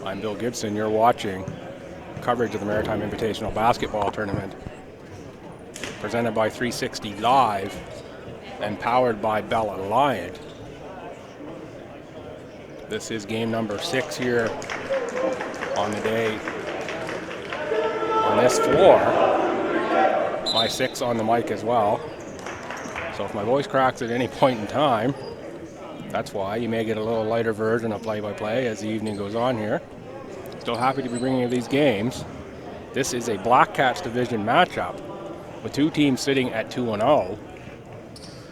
I'm Bill Gibson. You're watching coverage of the Maritime Invitational Basketball Tournament, presented by 360 Live and powered by Bell Alliant. This is game number 6 here on the day on this floor. My 6 on the mic as well. So if my voice cracks at any point in time, that's why. You may get a little lighter version of play-by-play as the evening goes on here. Still happy to be bringing you these games. This is a Black Cats division matchup with two teams sitting at 2-0.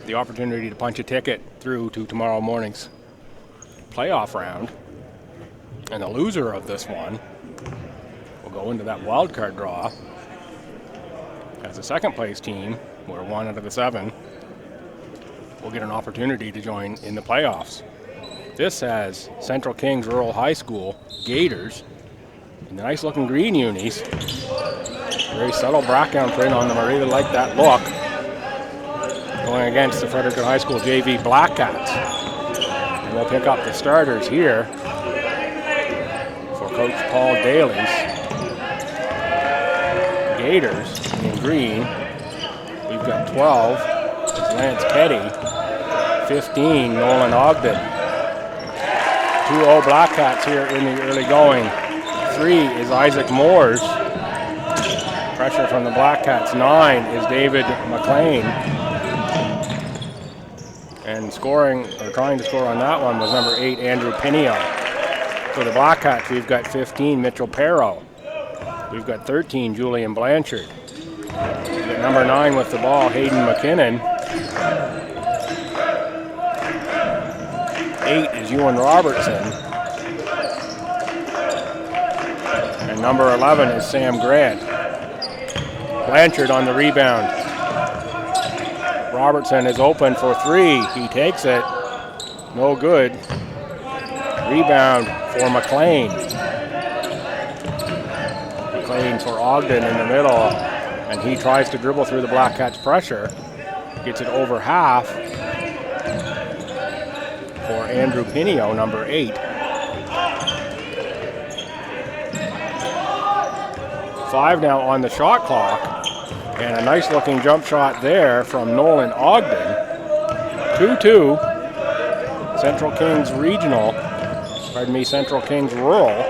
The opportunity to punch a ticket through to tomorrow morning's playoff round. And the loser of this one will go into that wild card draw as the second place team, where 1 out of the 7 will get an opportunity to join in the playoffs. This has Central Kings Rural High School Gators in the nice looking green unis. Very subtle background print on them. I really like that look. Going against the Fredericton High School JV Black Cats. And we'll pick up the starters here for Coach Paul Daly's Gators in green. We've got 12. It's Lance Ketty. 15, Nolan Ogden. 2-0 Black Cats here in the early going. 3 is Isaac Moores. Pressure from the Black Cats. 9 is David McLean. And scoring, or trying to score on that one, was number 8, Andrew Pinio. For the Black Cats, we've got 15, Mitchell Perro. We've got 13, Julian Blanchard. We've got number 9 with the ball, Hayden McKinnon. 8 is Ewan Robertson. And number 11 is Sam Grant. Blanchard on the rebound. Robertson is open for 3. He takes it. No good. Rebound for McLean. McLean for Ogden in the middle. And he tries to dribble through the Black Cats' pressure. Gets it over half for Andrew Pinio, number 8. 5 now on the shot clock, and a nice looking jump shot there from Nolan Ogden. 2-2, Central Kings Regional, Central Kings Rural.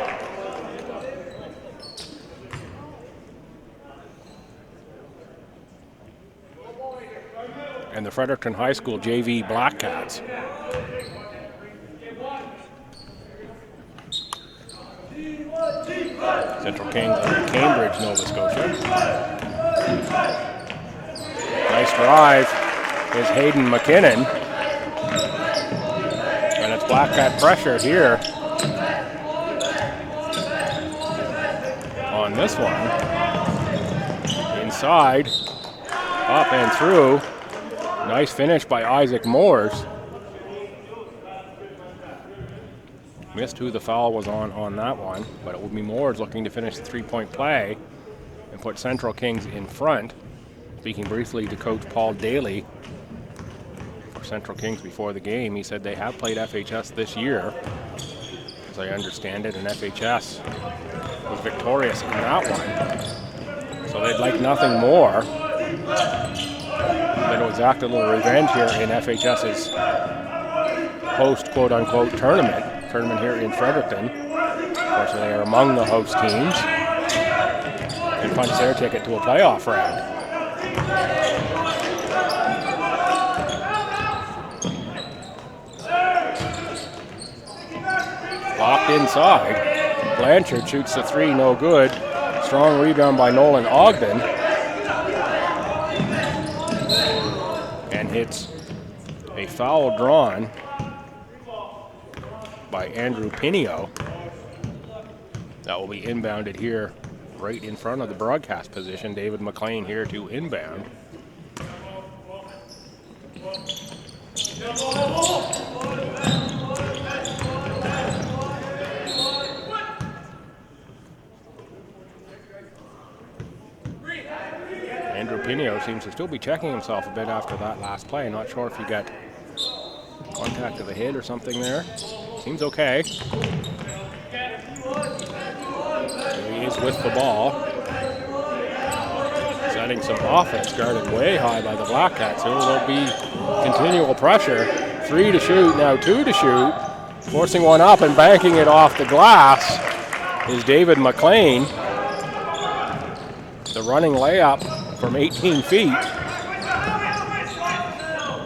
And the Fredericton High School JV Black Cats. Central Kings in Cambridge, Nova Scotia. Nice drive is Hayden McKinnon. And it's Black Cat pressure here on this one. Inside, up and through. Nice finish by Isaac Moores. Missed who the foul was on that one, but it will be Moores looking to finish the three-point play and put Central Kings in front. Speaking briefly to Coach Paul Daly for Central Kings before the game, he said they have played FHS this year, as I understand it, and FHS was victorious in that one. So they'd like nothing more than to exact a little revenge here in FHS's host quote-unquote tournament here in Fredericton. Of course, they are among the host teams and punch their ticket to a playoff round. Locked inside. Blanchard shoots the 3, no good. Strong rebound by Nolan Ogden. And hits a foul drawn by Andrew Pinio. That will be inbounded here right in front of the broadcast position. David McLean here to inbound. Andrew Pinio seems to still be checking himself a bit after that last play. Not sure if he got contact of the head or something there. Seems okay. is with the ball. Setting some offense, guarded way high by the Black Cats. Here will be continual pressure. 3 to shoot, now 2 to shoot. Forcing one up and banking it off the glass is David McLean. The running layup from 18 feet.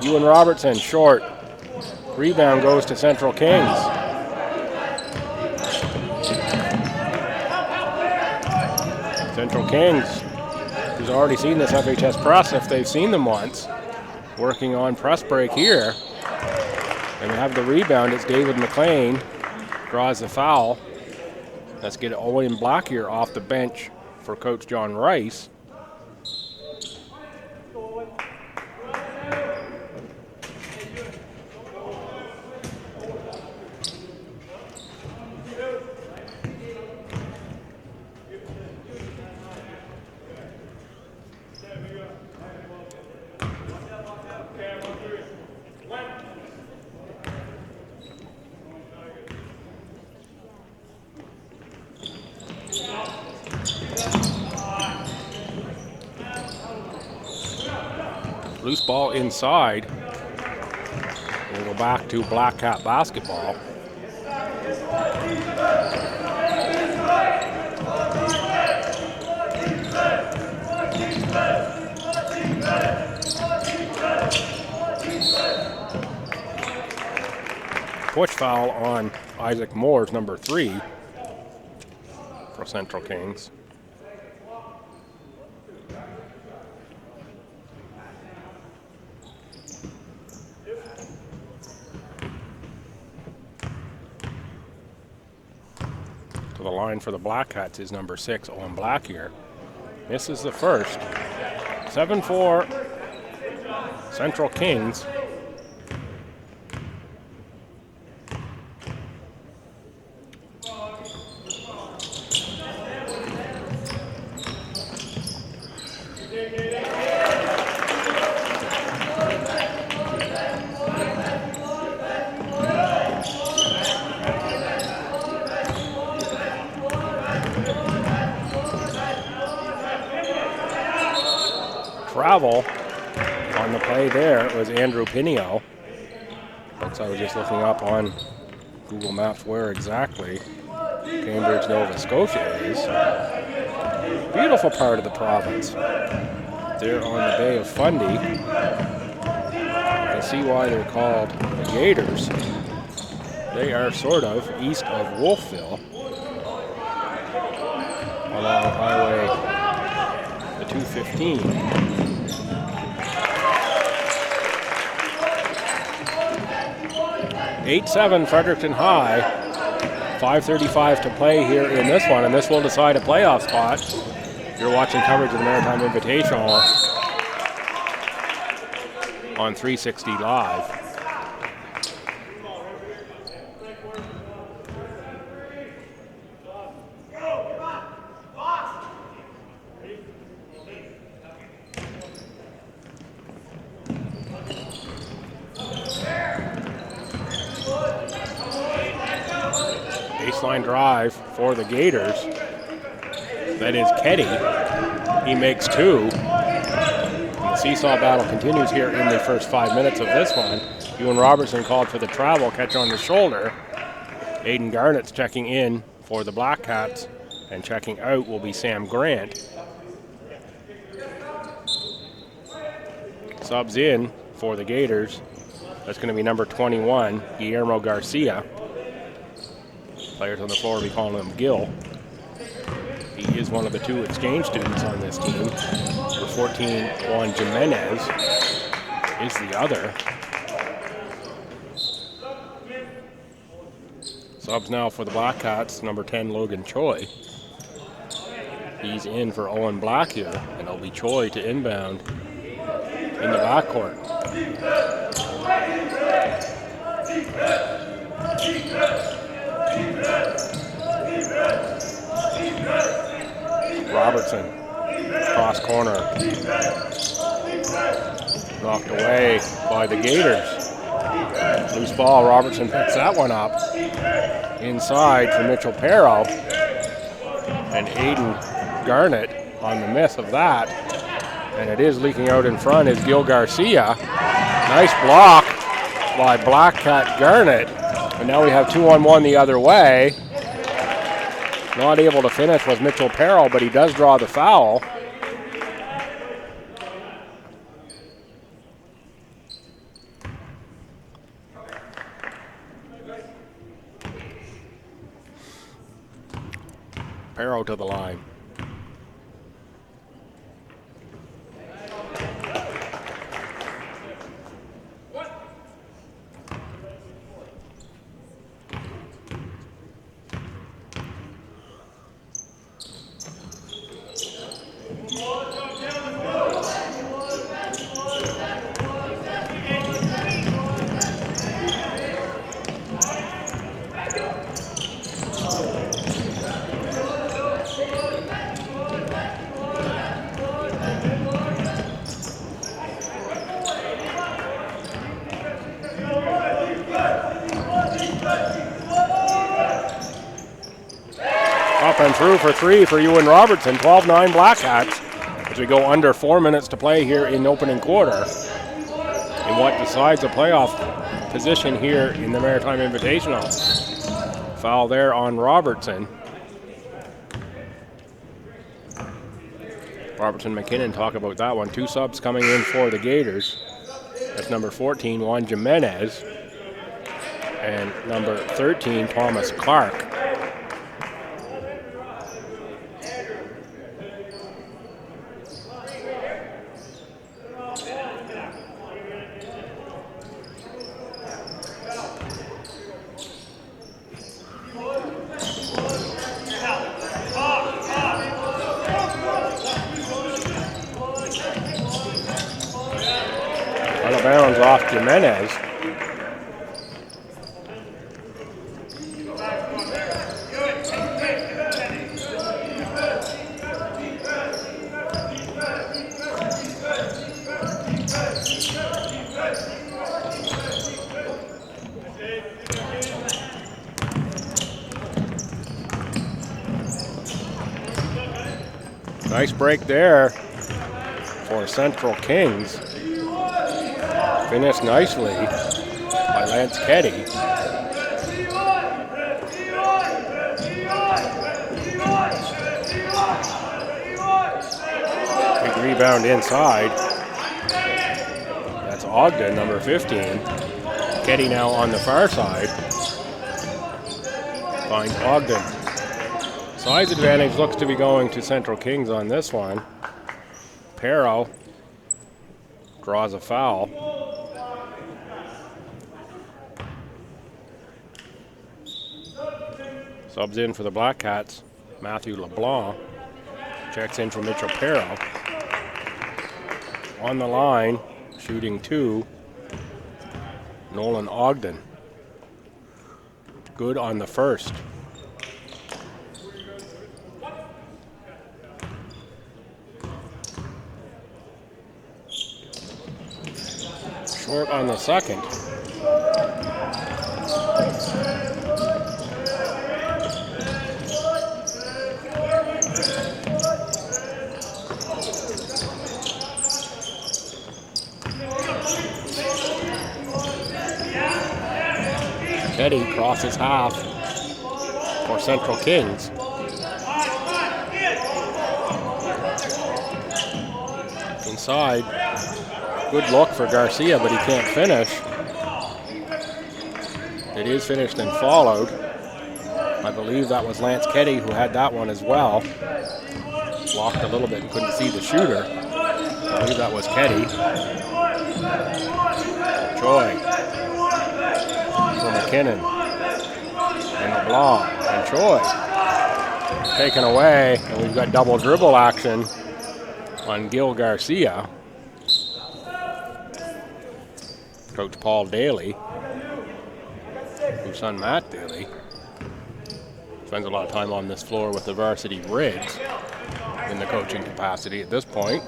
Ewan Robertson, short. Rebound goes to Central Kings. Central Kings, who's already seen this FHS press if they've seen them once, working on press break here. And they have the rebound. It's David McLean, draws the foul. Let's get Owen Black here off the bench for Coach John Rice. Loose ball inside. We'll go back to Black Cat basketball. Push foul on Isaac Moore's number 3 for Central Kings. To the line for the Black Cats is number 6, Owen Black here. This is the first. 7-4 Central Kings. Travel on the play there was Andrew Pinio. Folks, I was just looking up on Google Maps where exactly Cambridge, Nova Scotia is. Beautiful part of the province. They're on the Bay of Fundy. You can see why they're called the Gators. They are sort of east of Wolfville along Highway the 215. 8-7 Fredericton High. 5:35 to play here in this one, and this will decide a playoff spot. You're watching coverage of the Maritime Invitational on 360 Live. Baseline drive for the Gators. That is Ketty. He makes 2. The seesaw battle continues here in the first 5 minutes of this one. Ewan Robertson called for the travel, catch on the shoulder. Aiden Garnett's checking in for the Black Cats, and checking out will be Sam Grant. Subs in for the Gators. That's going to be number 21, Guillermo Garcia. Players on the floor will be calling him Gil. He is one of the 2 exchange students on this team. Number 14, Juan Jimenez, is the other. Subs now for the Black Cats, number 10, Logan Choi. He's in for Owen Black here, and it'll be Choi to inbound in the backcourt. Robertson, cross corner, knocked away by the Gators. Loose ball, Robertson picks that one up. Inside for Mitchell Perro. And Aiden Garnett on the miss of that. And it is leaking out in front is Gil Garcia. Nice block by Black Cat Garnett. And now we have 2-on-1 the other way. Not able to finish was Mitchell Perro, but he does draw the foul. Perro to the line. And through for three for Ewan Robertson, 12-9 Blackcats as we go under 4 minutes to play here in opening quarter in what decides a playoff position here in the Maritime Invitational. Foul there on Robertson. Robertson McKinnon talk about that one. 2 subs coming in for the Gators. That's number 14, Juan Jimenez, and number 13, Thomas Clark. Out of bounds off Jimenez. Nice break there for Central Kings. Finished nicely by Lance Keddy. Big rebound inside. That's Ogden, number 15. Keddy now on the far side. Finds Ogden. Size advantage looks to be going to Central Kings on this one. Perro draws a foul. Subs in for the Black Cats, Matthew LeBlanc. Checks in for Mitchell Perro. On the line, shooting 2, Nolan Ogden. Good on the first. Short on the second. Keddy crosses half for Central Kings. Inside. Good look for Garcia, but he can't finish. It is finished and followed. I believe that was Lance Keddy who had that one as well. Blocked a little bit and couldn't see the shooter. I believe that was Keddy. Choi for McKinnon. And LeBlanc and Choi. Taken away, and we've got double dribble action on Gil Garcia. Coach Paul Daly, whose son Matt Daly spends a lot of time on this floor with the varsity Rids in the coaching capacity at this point.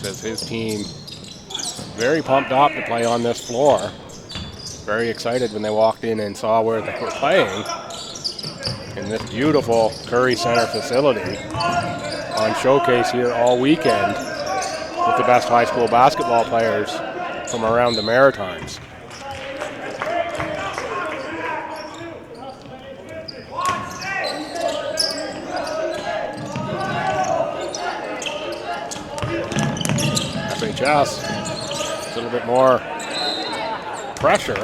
Says his team very pumped up to play on this floor. Very excited when they walked in and saw where they were playing. in this beautiful Curry Center facility on showcase here all weekend with the best high school basketball players from around the Maritimes. FHS, a little bit more pressure.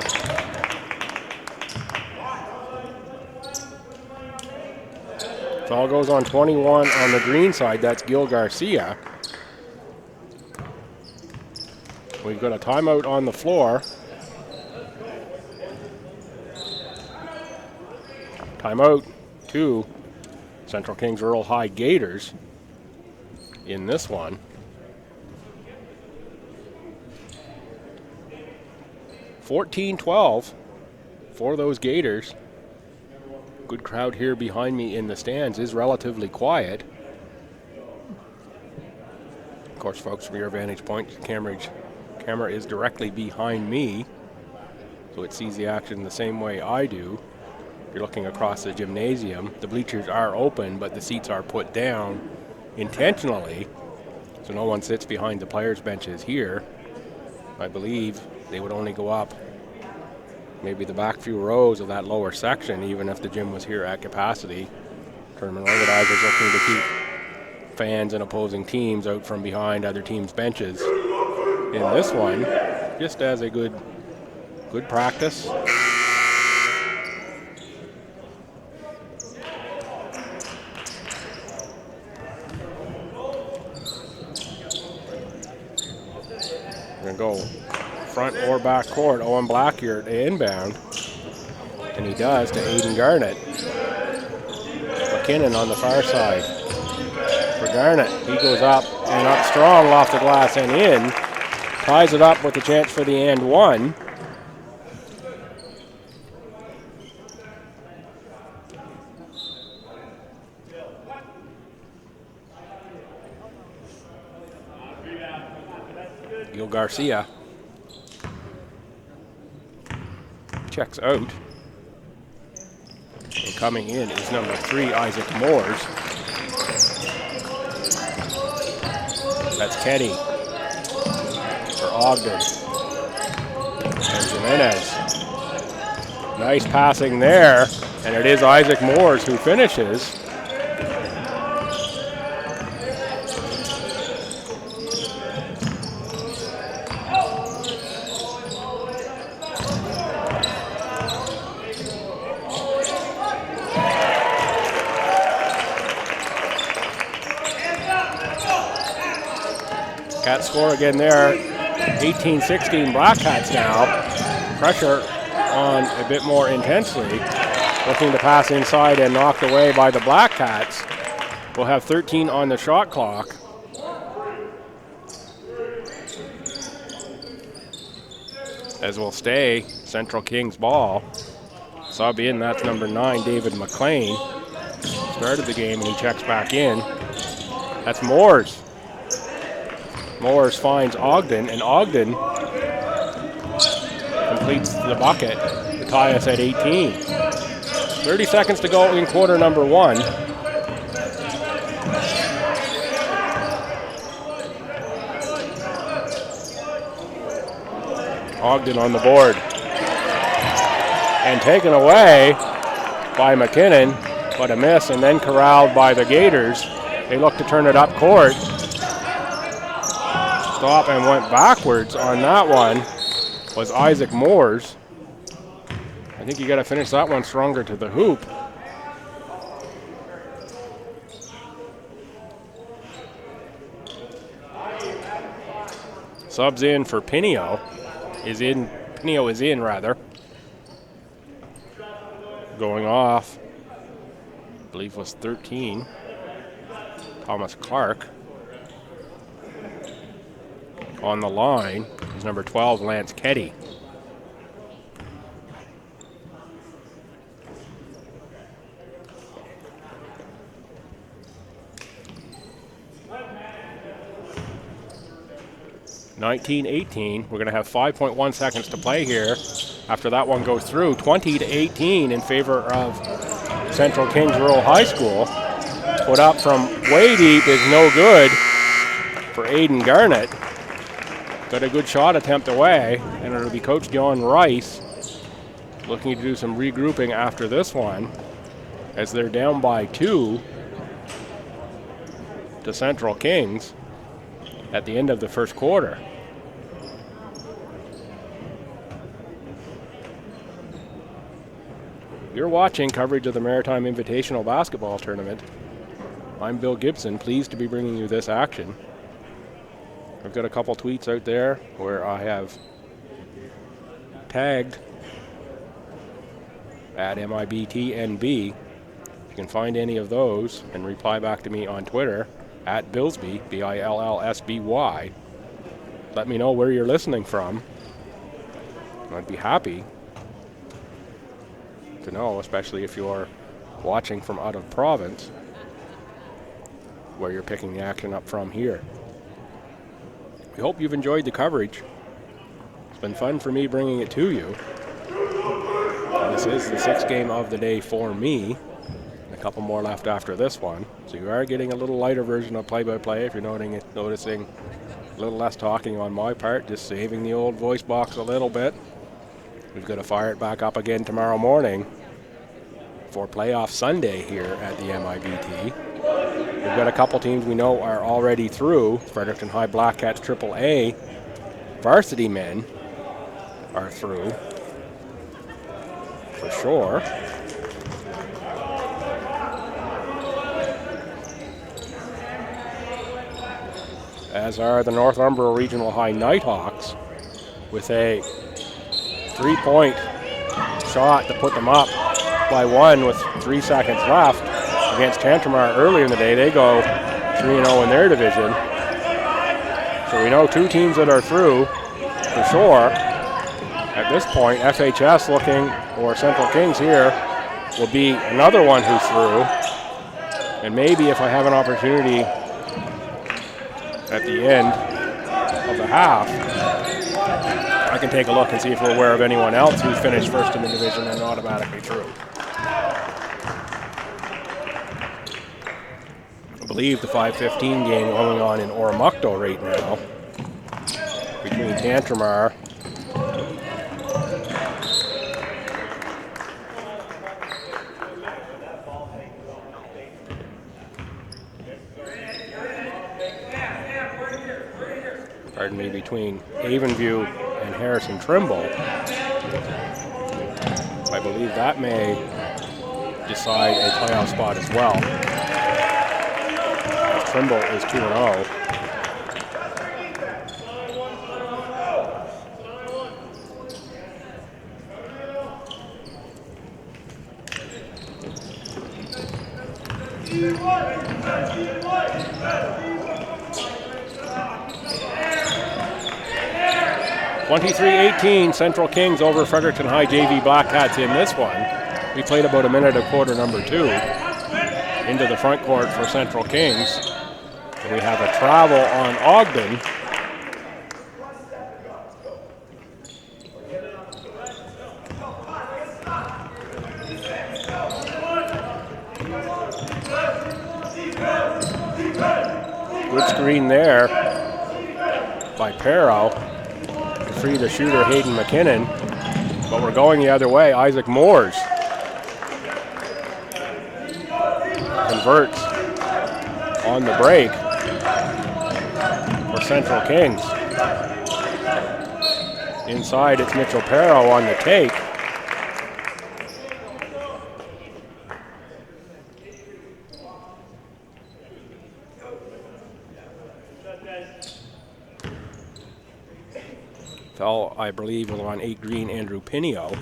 Foul goes on 21 on the green side. That's Gil Garcia. We've got a timeout on the floor. Timeout to Central Kings Rural High Gators in this one. 14-12 for those Gators. Good crowd here behind me in the stands. Is relatively quiet. Of course, folks, from your vantage point, camera is directly behind me, so it sees the action the same way I do. You're looking across the gymnasium. The bleachers are open, but the seats are put down intentionally, so no one sits behind the players' benches here. I believe they would only go up maybe the back few rows of that lower section, even if the gym was here at capacity. Tournament organizers looking to keep fans and opposing teams out from behind other teams' benches in this one, just as a good practice. We're gonna go front or back court. Owen Black here at the inbound, and he does to Aiden Garnett. McKinnon on the far side for Garnett. He goes up and up strong off the glass and in. Ties it up with a chance for the and one. Gil Garcia checks out. And coming in is number 3, Isaac Moores. That's Kenny for Ogden. And Jimenez. Nice passing there. And it is Isaac Moores who finishes. Cats score again there, 18-16 Black Cats now. Pressure on a bit more intensely. Looking to pass inside and knocked away by the Black Cats. We'll have 13 on the shot clock. As will stay Central Kings ball. Sub in, that's number 9, David McLean. Started the game and he checks back in. That's Moores. Moores finds Ogden, and Ogden completes the bucket to tie us at 18. 30 seconds to go in quarter number 1. Ogden on the board. And taken away by McKinnon, but a miss, and then corralled by the Gators. They look to turn it up court. Stop and went backwards on that one was Isaac Moores. I think you got to finish that one stronger to the hoop. Subs in for Pinio. Pinio is in rather. Going off, I believe was 13. Thomas Clark. On the line is number 12, Lance Keddy. (19-18). We're going to have 5.1 seconds to play here. After that one goes through, 20-18 in favor of Central Kings Rural High School. Put up from way deep is no good for Aiden Garnett. Got a good shot attempt away, and it'll be Coach John Rice looking to do some regrouping after this one, as they're down by 2 to Central Kings at the end of the first quarter. You're watching coverage of the Maritime Invitational Basketball Tournament. I'm Bill Gibson, pleased to be bringing you this action. I've got a couple tweets out there where I have tagged at MIBTNB. You can find any of those and reply back to me on Twitter at Billsby, BILLSBY. Let me know where you're listening from. I'd be happy to know, especially if you're watching from out of province, where you're picking the action up from here. We hope you've enjoyed the coverage. It's been fun for me bringing it to you. This is the 6th game of the day for me. A couple more left after this one. So you are getting a little lighter version of play-by-play if you're noticing a little less talking on my part, just saving the old voice box a little bit. We've got to fire it back up again tomorrow morning for playoff Sunday here at the MIBT. We've got a couple teams we know are already through. Fredericton High Black Cats AAA varsity men are through for sure. As are the Northumberland Regional High Nighthawks with a 3-point shot to put them up by 1 with 3 seconds left against Tantramar earlier in the day. They go 3-0 in their division. So we know 2 teams that are through for sure. At this point, FHS looking, or Central Kings here, will be another one who's through. And maybe if I have an opportunity at the end of the half, I can take a look and see if we're aware of anyone else who's finished first in the division and automatically through. I believe the 5:15 game going on in Oromocto right now between Tantramar between Havenview and Harrison Trimble. I believe that may decide a playoff spot as well. Trimble is 2-0. (23-18) Central Kings over Fredericton High JV Black Cats in this one. We played about a minute of quarter number 2 into the front court for Central Kings. And we have a travel on Ogden. Good screen there by Perro to free the shooter Hayden McKinnon. But we're going the other way. Isaac Moores converts on the break for Central Kings. Inside, it's Mitchell Perro on the take. Foul, I believe, was on 8 green Andrew Pinio.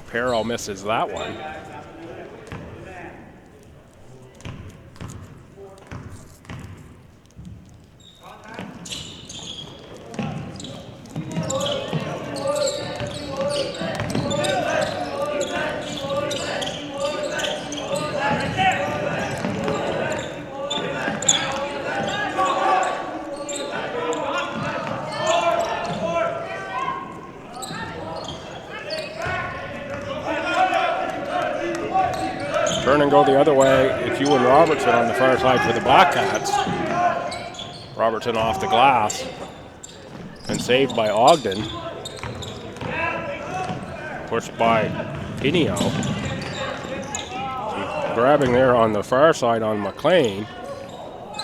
Perro misses that one. Turn and go the other way. It's Ewan Robertson on the far side for the Black Cats. Robertson off the glass and saved by Ogden. Pushed by Pinio. Grabbing there on the far side on McLean.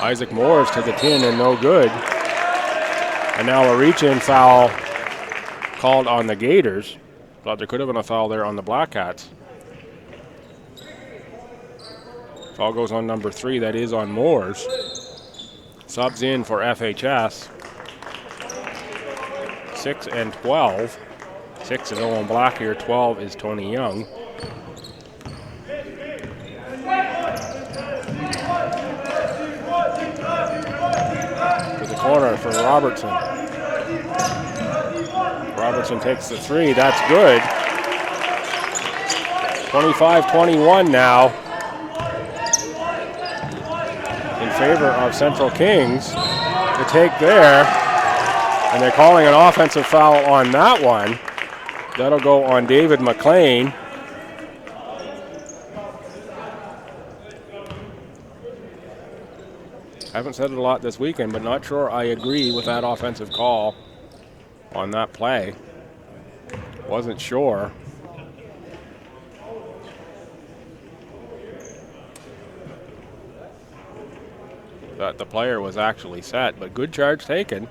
Isaac Moores to the tin and no good. And now a reach-in foul called on the Gators. Thought there could have been a foul there on the Black Cats. Foul goes on number 3, that is on Moores. Subs in for FHS. 6 and 12. 6 is Owen Black here, 12 is Tony Young. To the corner for Robertson. Robertson takes the 3, that's good. 25-21 now. In favor of Central Kings. The take there. And they're calling an offensive foul on that one. That'll go on David McLean. Haven't said it a lot this weekend, but not sure I agree with that offensive call on that play. Wasn't sure. That the player was actually set, but good charge taken.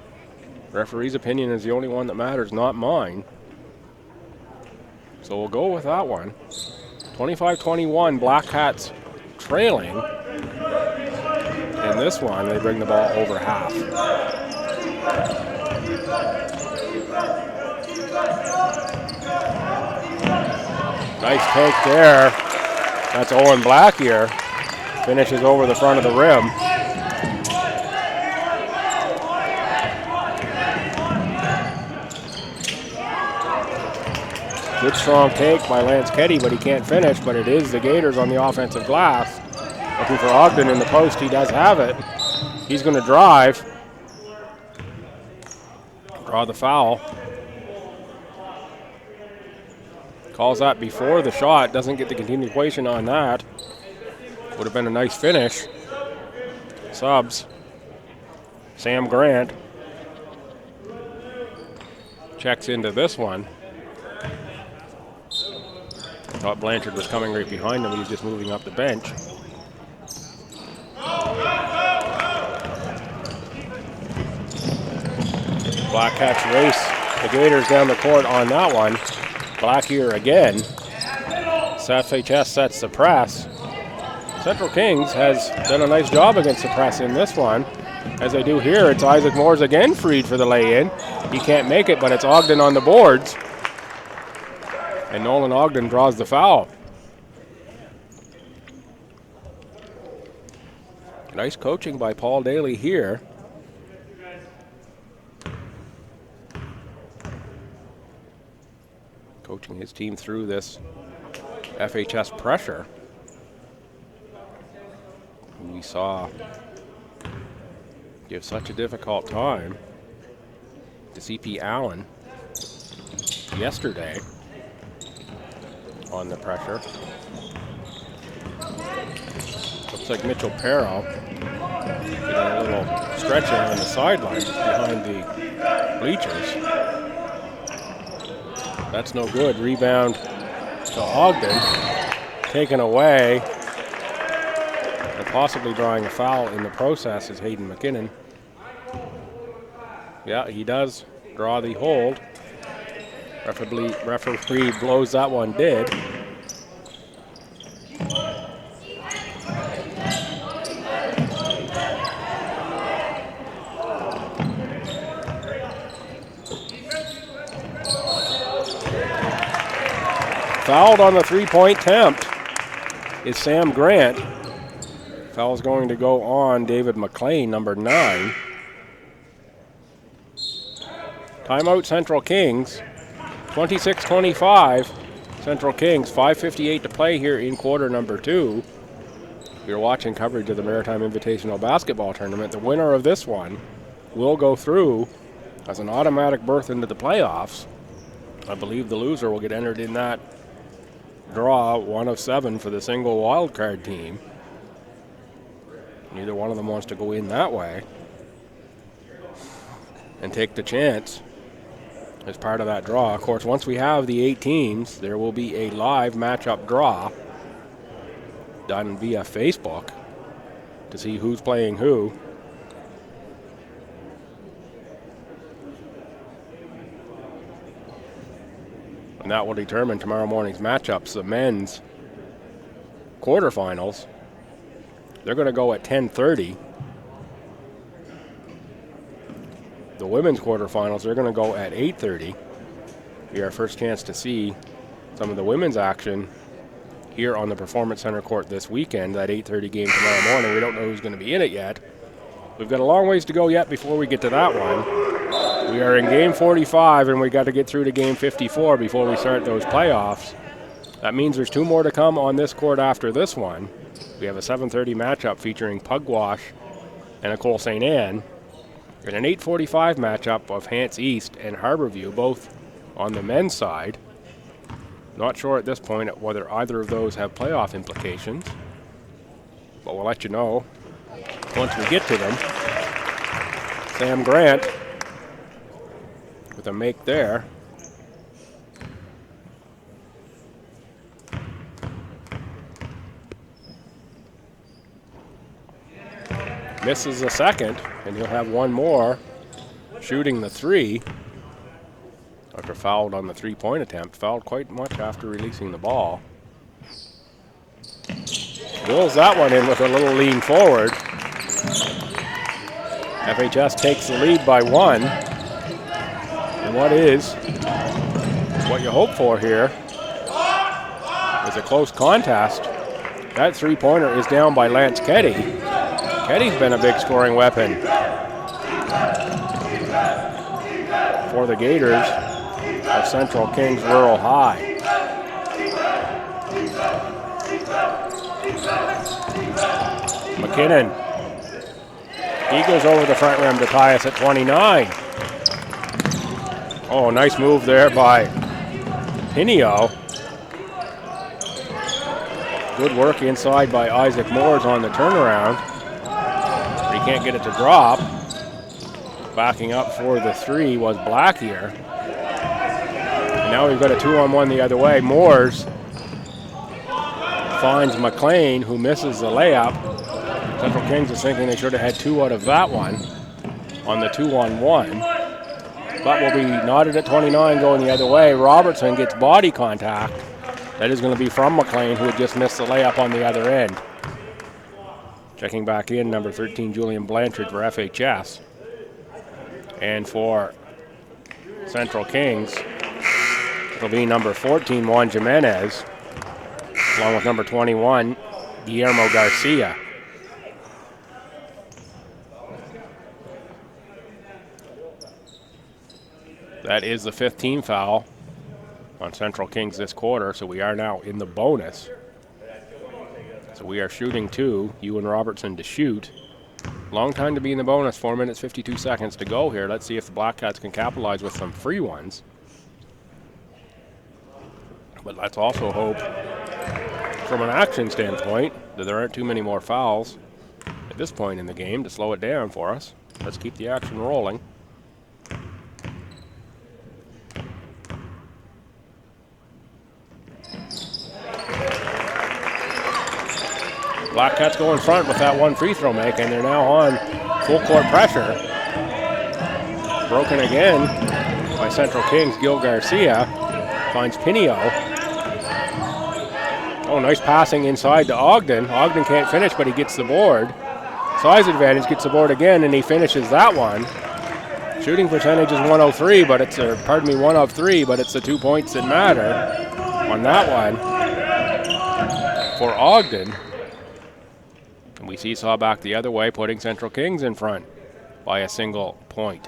Referee's opinion is the only one that matters, not mine. So we'll go with that one. 25-21, Black Cats trailing. In this one, they bring the ball over half. Nice take there. That's Owen Black here. Finishes over the front of the rim. Good strong take by Lance Ketty, but he can't finish, but it is the Gators on the offensive glass. Looking for Ogden in the post, he does have it. He's going to drive. Draw the foul. Calls that before the shot, doesn't get the continuation on that. Would have been a nice finish. Subs. Sam Grant checks into this one. Thought Blanchard was coming right behind him. He's just moving up the bench. Black Cats race the Gators down the court on that one. Black here again. FHS sets the press. Central Kings has done a nice job against the press in this one. As they do here, it's Isaac Moores again freed for the lay-in. He can't make it, but it's Ogden on the boards. And Nolan Ogden draws the foul. Nice coaching by Paul Daly here. Coaching his team through this FHS pressure. We saw give such a difficult time to CP Allen yesterday on the pressure. Looks like Mitchell Perro getting a little stretch on the sideline behind the bleachers. That's no good. Rebound to Ogden. Taken away. And possibly drawing a foul in the process is Hayden McKinnon. Yeah, he does draw the hold. Referee blows that one dead. Fouled on the three-point attempt is Sam Grant. Foul's going to go on David McLean, number 9. Timeout Central Kings. 26-25. Central Kings, 5:58 to play here in quarter number 2. You're watching coverage of the Maritime Invitational Basketball Tournament. The winner of this one will go through as an automatic berth into the playoffs. I believe the loser will get entered in that draw, 1 of 7 for the single wild card team. Neither one of them wants to go in that way and take the chance as part of that draw. Of course, once we have the 8 teams, there will be a live matchup draw done via Facebook to see who's playing who. And that will determine tomorrow morning's matchups. The men's quarterfinals, they're going to go at 10:30. The women's quarterfinals, they're going to go at 8:30. Be our first chance to see some of the women's action here on the Performance Center court this weekend. That 8:30 game tomorrow morning. We don't know who's going to be in it yet. We've got a long ways to go yet before we get to that one. We are in game 45, and we got to get through to game 54 before we start those playoffs. That means there's 2 more to come on this court after this one. We have a 7:30 matchup featuring Pugwash and Ecole St. Anne, and an 8:45 matchup of Hants East and Harborview, both on the men's side. Not sure at this point whether either of those have playoff implications, but we'll let you know once we get to them. Sam Grant with a make there. Misses the second, and he'll have one more shooting the 3 after fouled on the 3-point attempt. Fouled quite much after releasing the ball. Drills that one in with a little lean forward. FHS takes the lead by 1. And what you hope for here is a close contest. That 3-pointer is down by Lance Keddy. Keddy's been a big scoring weapon for the Gators of Central Kings Rural High. McKinnon. He goes over the front rim to tie us at 29. Oh, nice move there by Pinio. Good work inside by Isaac Moores on the turnaround. He can't get it to drop. Backing up for the 3 was Black here. And now we've got a 2-on-1 the other way. Moores finds McLean, who misses the layup. Central Kings is thinking they should have had 2 out of that one on the 2-on-1. But will be knotted at 29 going the other way. Robertson gets body contact. That is going to be from McLean, who had just missed the layup on the other end. Checking back in, number 13, Julian Blanchard for FHS. And for Central Kings, it'll be number 14, Juan Jimenez, along with number 21, Guillermo Garcia. That is the 5th team foul on Central Kings this quarter, so we are now in the bonus. So we are shooting 2, Ewan Robertson to shoot. Long time to be in the bonus, 4 minutes, 52 seconds to go here. Let's see if the Black Cats can capitalize with some free ones. But let's also hope, from an action standpoint, that there aren't too many more fouls at this point in the game to slow it down for us. Let's keep the action rolling. Black Cats go in front with that 1 free throw make, and they're now on full court pressure. Broken again by Central Kings. Gil Garcia finds Pinio. Oh, nice passing inside to Ogden. Ogden can't finish, but he gets the board. Size advantage, gets the board again, and he finishes that one. Shooting percentage is 103, but it's 1 of 3, but it's the 2 points that matter on that one for Ogden. And we seesaw back the other way, putting Central Kings in front by a single point.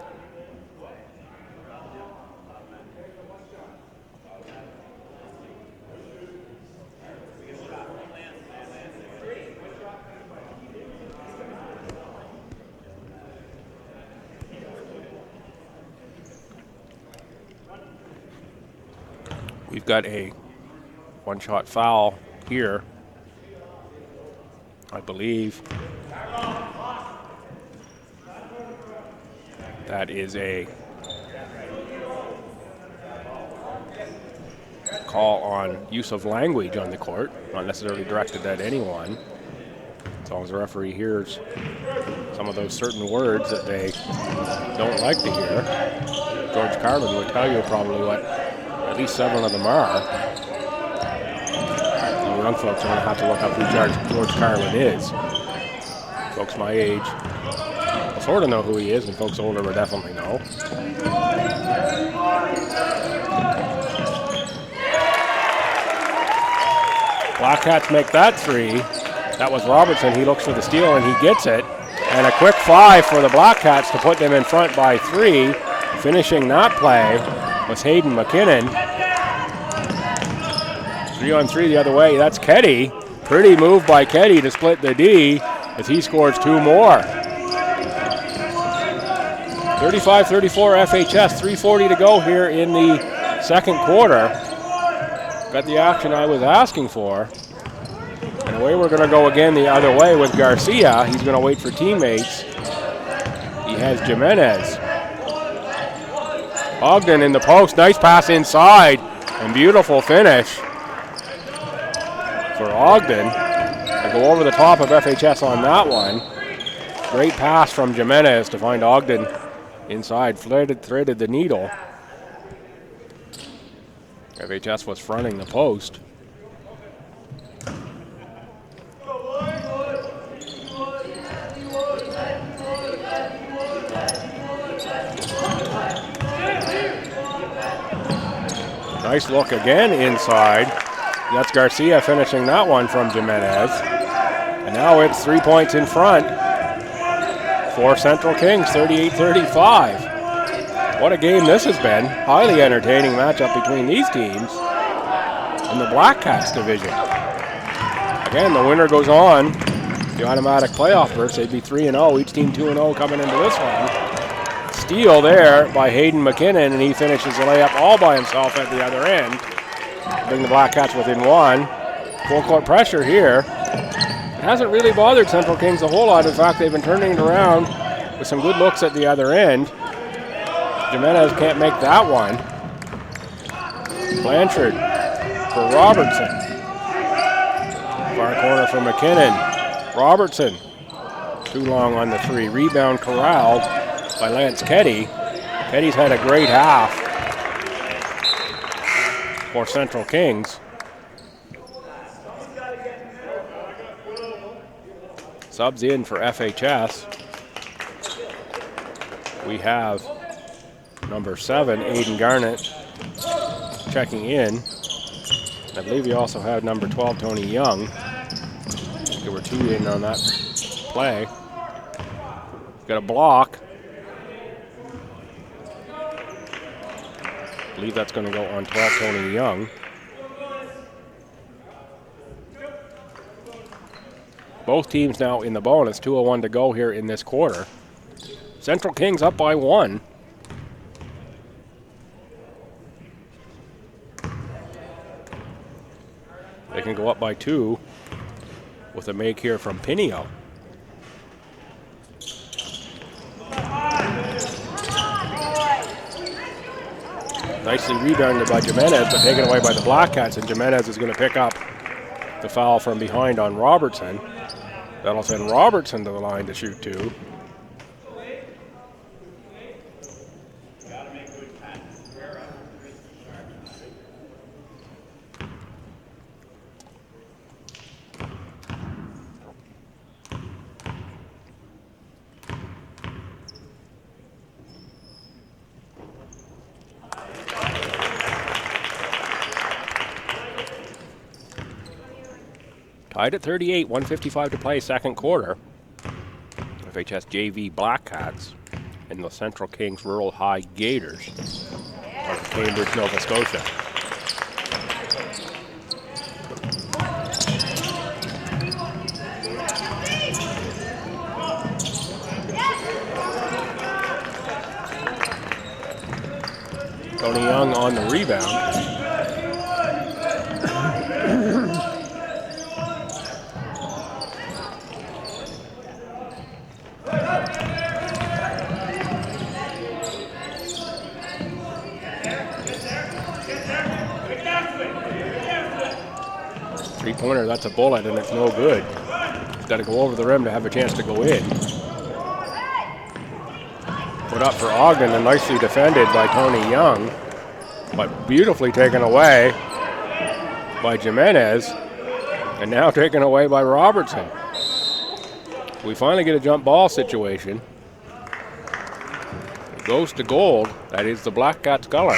We've got a one-shot foul here. I believe that is a call on use of language on the court, not necessarily directed at anyone. As long as the referee hears some of those certain words that they don't like to hear. George Carlin would tell you probably what at least 7 of them are. The young folks are going to have to look up who George Carlin is. Folks my age will sort of know who he is, and folks older will definitely know. Black Cats make that 3. That was Robertson. He looks for the steal and he gets it. And a quick 5 for the Black Cats to put them in front by 3. Finishing that play was Hayden McKinnon. 3-on-3 the other way. That's Keddy. Pretty move by Keddy to split the D as he scores 2 more. 35-34 FHS. 3:40 to go here in the second quarter. Got the action I was asking for. And away we're going to go again the other way with Garcia. He's going to wait for teammates. He has Jimenez. Ogden in the post. Nice pass inside. And beautiful finish for Ogden. To go over the top of FHS on that one. Great pass from Jimenez to find Ogden inside. Threaded the needle. FHS was fronting the post. Nice look again inside. That's Garcia finishing that one from Jimenez. And now it's 3 points in front for Central Kings, 38-35. What a game this has been. Highly entertaining matchup between these teams in the Black Cats division. Again, the winner goes on the automatic playoff berth. They'd be 3-0, each team 2-0 coming into this one. Steal there by Hayden McKinnon, and he finishes the layup all by himself at the other end. Bring the Black Cats within 1. Full court pressure here. It hasn't really bothered Central Kings a whole lot. In fact, they've been turning it around with some good looks at the other end. Jimenez can't make that one. Blanchard for Robertson. Far corner for McKinnon. Robertson. Too long on the 3. Rebound corralled by Lance Keddy. Keddy's had a great half for Central Kings. Subs in for FHS. We have number 7, Aiden Garnett, checking in. I believe we also had number 12, Tony Young. There were 2 in on that play. Got a block. I believe that's going to go on 12, Tony Young. Both teams now in the bonus, 2:01 to go here in this quarter. Central Kings up by 1. They can go up by 2 with a make here from Pinio. Nicely rebounded by Jimenez, but taken away by the Black Cats, and Jimenez is going to pick up the foul from behind on Robertson. That'll send Robertson to the line to shoot 2. Tied at 38, 1:55 to play, second quarter. FHS JV Black Cats and the Central Kings Rural High Gators of Cambridge, Nova Scotia. Tony Young on the rebound. Three-pointer, that's a bullet, and it's no good. It's got to go over the rim to have a chance to go in. Put up for Ogden and nicely defended by Tony Young, but beautifully taken away by Jimenez, and now taken away by Robertson. We finally get a jump ball situation. It goes to gold. That is the Black Cats' color.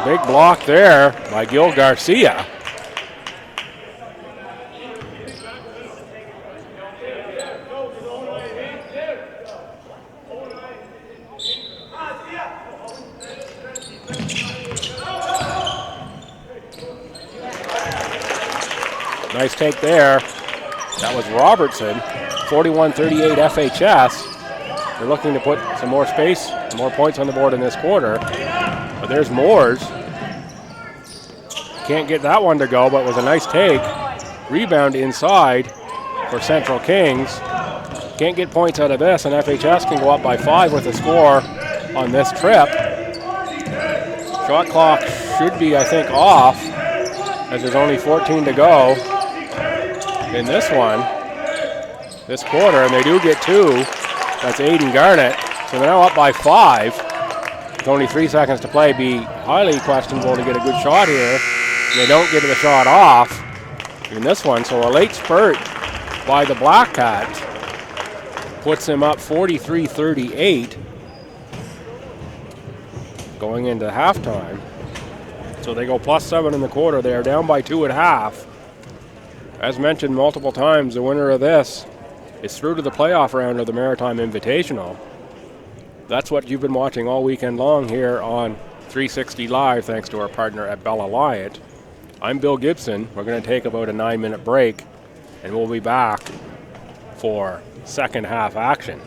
Big block there by Gil Garcia. Nice take there. That was Robertson. 41-38 FHS. They're looking to put some more space, more points on the board in this quarter. But there's Moores. Can't get that one to go, but it was a nice take. Rebound inside for Central Kings. Can't get points out of this, and FHS can go up by 5 with a score on this trip. Shot clock should be, I think, off, as there's only 14 to go in this one, this quarter, and they do get 2. That's Aiden Garnett. So they're now up by 5. With only 3 seconds to play, be highly questionable to get a good shot here. They don't get the shot off in this one, so a late spurt by the Black Cats puts them up 43-38 going into halftime. So they go +7 in the quarter. They are down by 2 at half. As mentioned multiple times, the winner of this is through to the playoff round of the Maritime Invitational. That's what you've been watching all weekend long here on 360 Live, thanks to our partner at Bell Alliant. I'm Bill Gibson. We're going to take about a 9-minute break, and we'll be back for second half action.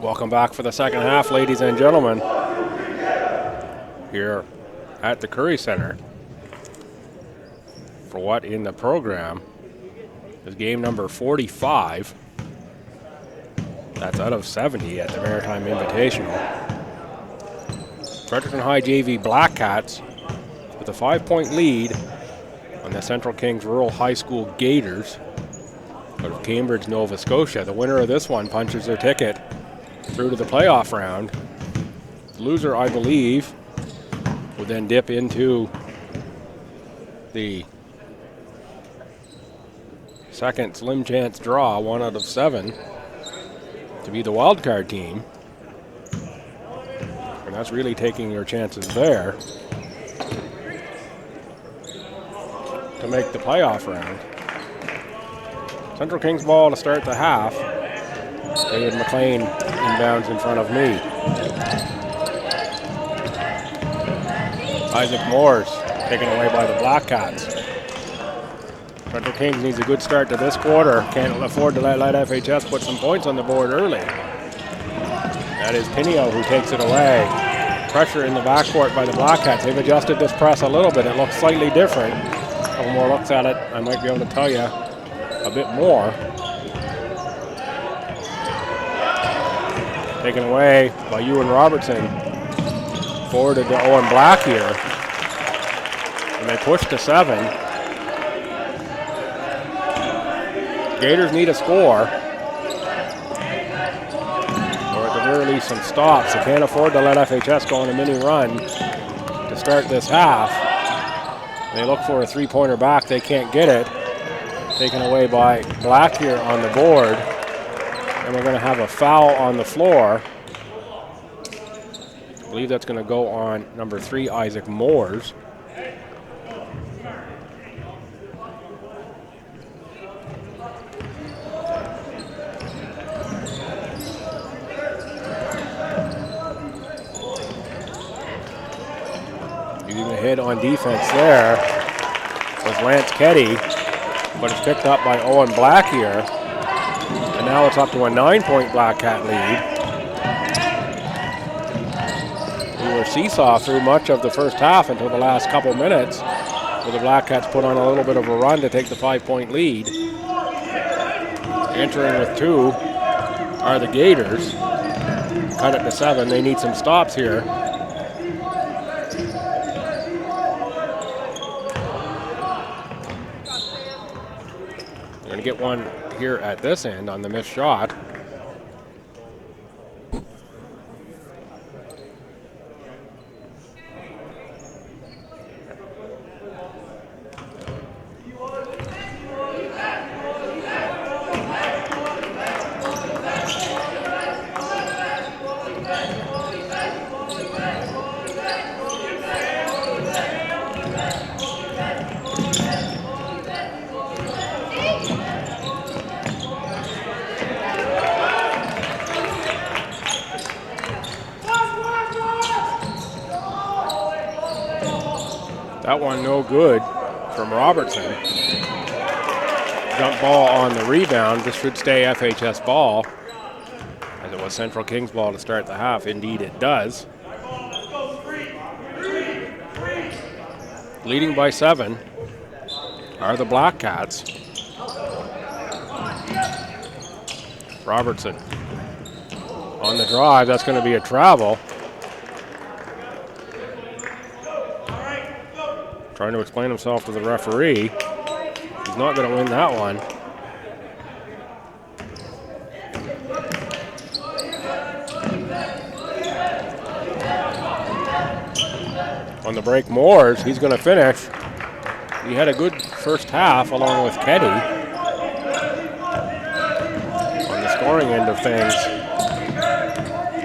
Welcome back for the second half, ladies and gentlemen, here at the Curry Center for what in the program is game number 45. That's out of 70 at the Maritime Invitational. Fredericton High JV Black Cats with a 5-point lead on the Central Kings Rural High School Gators out of Cambridge, Nova Scotia. The winner of this one punches their ticket through to the playoff round. The loser, I believe, will then dip into the second slim chance draw, 1 out of 7, to be the wild card team. And that's really taking your chances there to make the playoff round. Central Kings ball to start the half. David McLean inbounds in front of me. Isaac Moores taken away by the Black Cats. Central Kings needs a good start to this quarter. Can't afford to let FHS put some points on the board early. That is Pinio who takes it away. Pressure in the backcourt by the Black Cats. They've adjusted this press a little bit. It looks slightly different. A couple more looks at it, I might be able to tell you a bit more. Taken away by Ewan Robertson. Forwarded to Owen Black here. And they push to 7. Gators need a score. Or at the very least some stops. They can't afford to let FHS go on a mini run to start this half. They look for a 3-pointer back. They can't get it. Taken away by Black here on the board. And we're going to have a foul on the floor. I believe that's going to go on number 3, Isaac Moores. Using the hit on defense there was Lance Ketty, but it's picked up by Owen Black here. And now it's up to a 9-point Black Cat lead. We were seesaw through much of the first half until the last couple minutes, where the Black Cats put on a little bit of a run to take the 5-point lead. Entering with 2 are the Gators. Cut it to 7. They need some stops here. They're going to get one here at this end on the missed shot. That one no good from Robertson. Jump ball on the rebound. This should stay FHS ball, as it was Central Kings ball to start the half. Indeed it does. Leading by 7 are the Black Cats. Robertson on the drive. That's going to be a travel. Trying to explain himself to the referee. He's not going to win that one. On the break, Moores, he's going to finish. He had a good first half along with Ketty. On the scoring end of things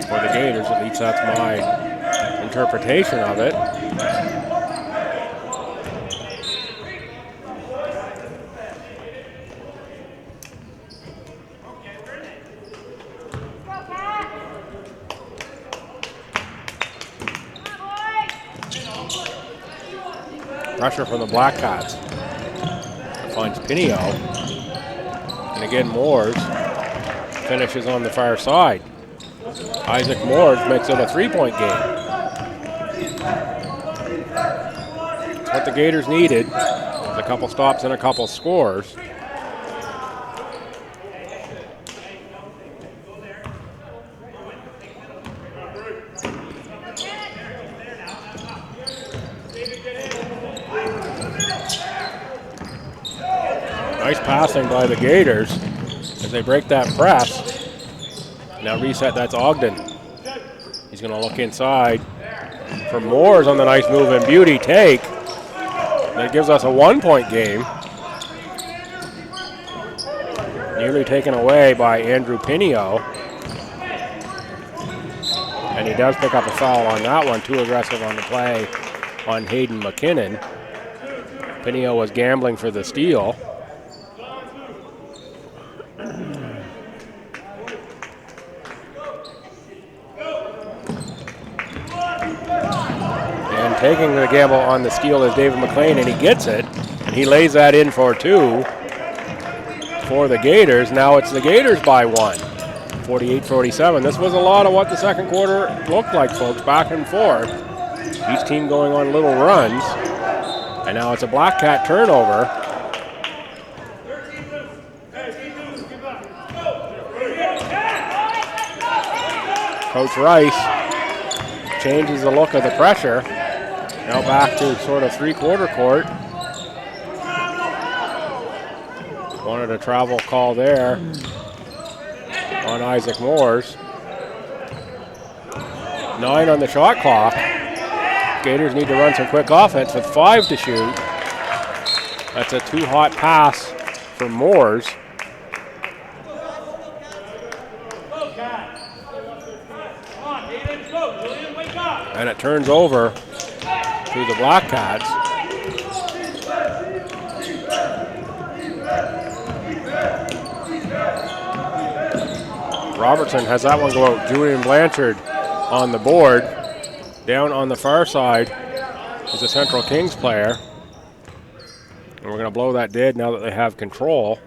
for the Gators, at least that's my interpretation of it. Pressure from the Black Cats. Finds Pinio. And again, Moores finishes on the far side. Isaac Moores makes it a 3-point game. That's what the Gators needed. A couple stops and a couple scores. Nice passing by the Gators as they break that press. Now reset, that's Ogden. He's going to look inside for Moores on the nice move and beauty take. That gives us a 1-point game. Nearly taken away by Andrew Pinio. And he does pick up a foul on that one. Too aggressive on the play on Hayden McKinnon. Pinio was gambling for the steal. And taking the gamble on the steal is David McLean, and he gets it. And he lays that in for 2 for the Gators. Now it's the Gators by 1, 48-47. This was a lot of what the second quarter looked like, folks, back and forth. Each team going on little runs. And now it's a Black Cat turnover. Coach Rice changes the look of the pressure. Now back to sort of three-quarter court. Wanted a travel call there on Isaac Moores. 9 on the shot clock. Gators need to run some quick offense with 5 to shoot. That's a too hot pass for Moores. And it turns over to the Black Cats. Robertson has that one go out. Julian Blanchard on the board. Down on the far side is a Central Kings player. And we're going to blow that dead now that they have control.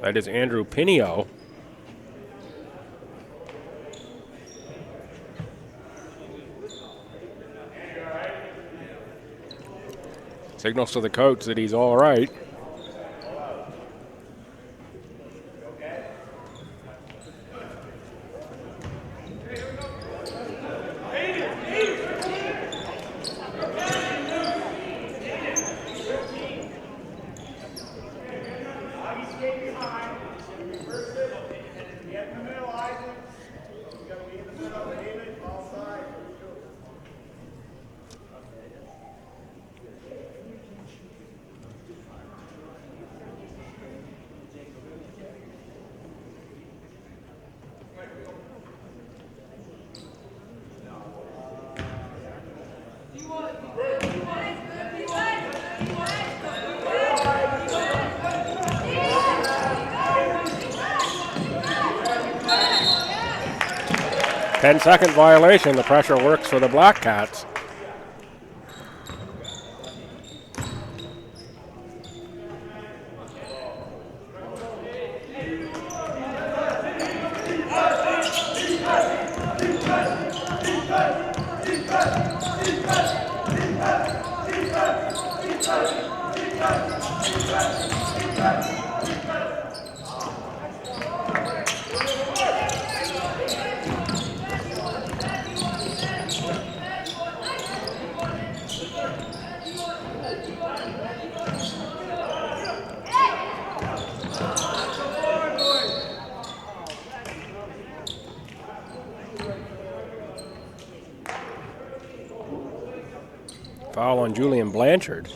That is Andrew Pinio. Signals to the coach that he's all right. Ten-second violation. The pressure works for the Black Cats. Foul on Julian Blanchard.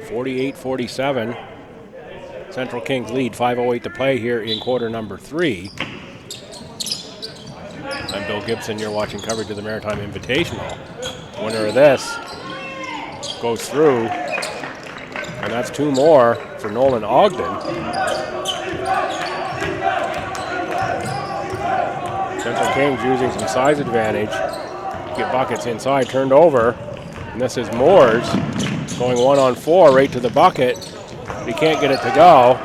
48-47. Central Kings lead, 5:08 to play here in quarter number 3. I'm Bill Gibson, you're watching coverage of the Maritime Invitational. Winner of this goes through, and that's 2 more for Nolan Ogden. Central Kings using some size advantage. Get buckets inside, turned over, and this is Moores going 1-on-4 right to the bucket. He can't get it to go.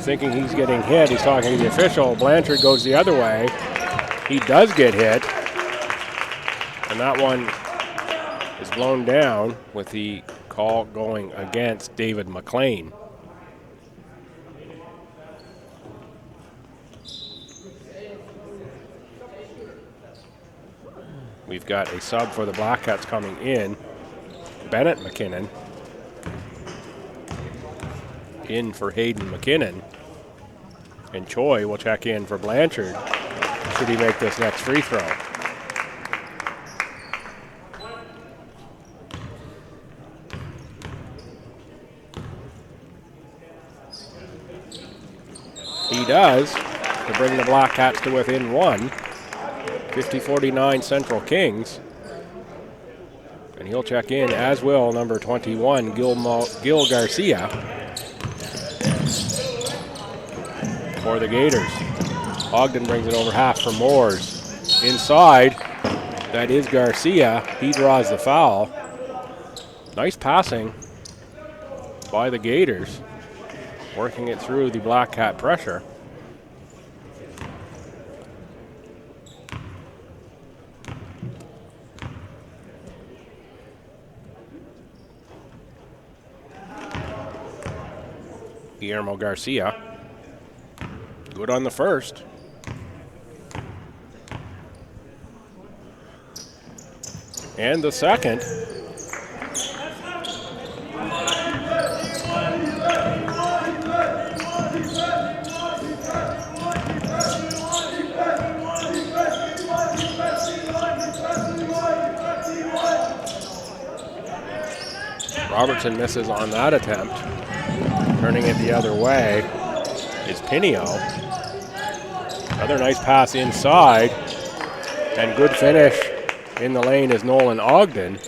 thinking he's getting hit. He's talking to the official. Blanchard goes the other way. He does get hit. And that one is blown down with the call going against David McLean. We've got a sub for the Black Cats coming in. Bennett McKinnon in for Hayden McKinnon. And Choi will check in for Blanchard should he make this next free throw. He does to bring the Black Cats to within one. 50-49 Central Kings. And he'll check in, as will number 21, Gil Garcia, for the Gators. Ogden brings it over half for Moores. Inside, that is Garcia. He draws the foul. Nice passing by the Gators, working it through the Black Cat pressure. Guillermo Garcia, good on the first. And the second. Robertson misses on that attempt. Turning it the other way is Pinio. Another nice pass inside. And good finish in the lane is Nolan Ogden.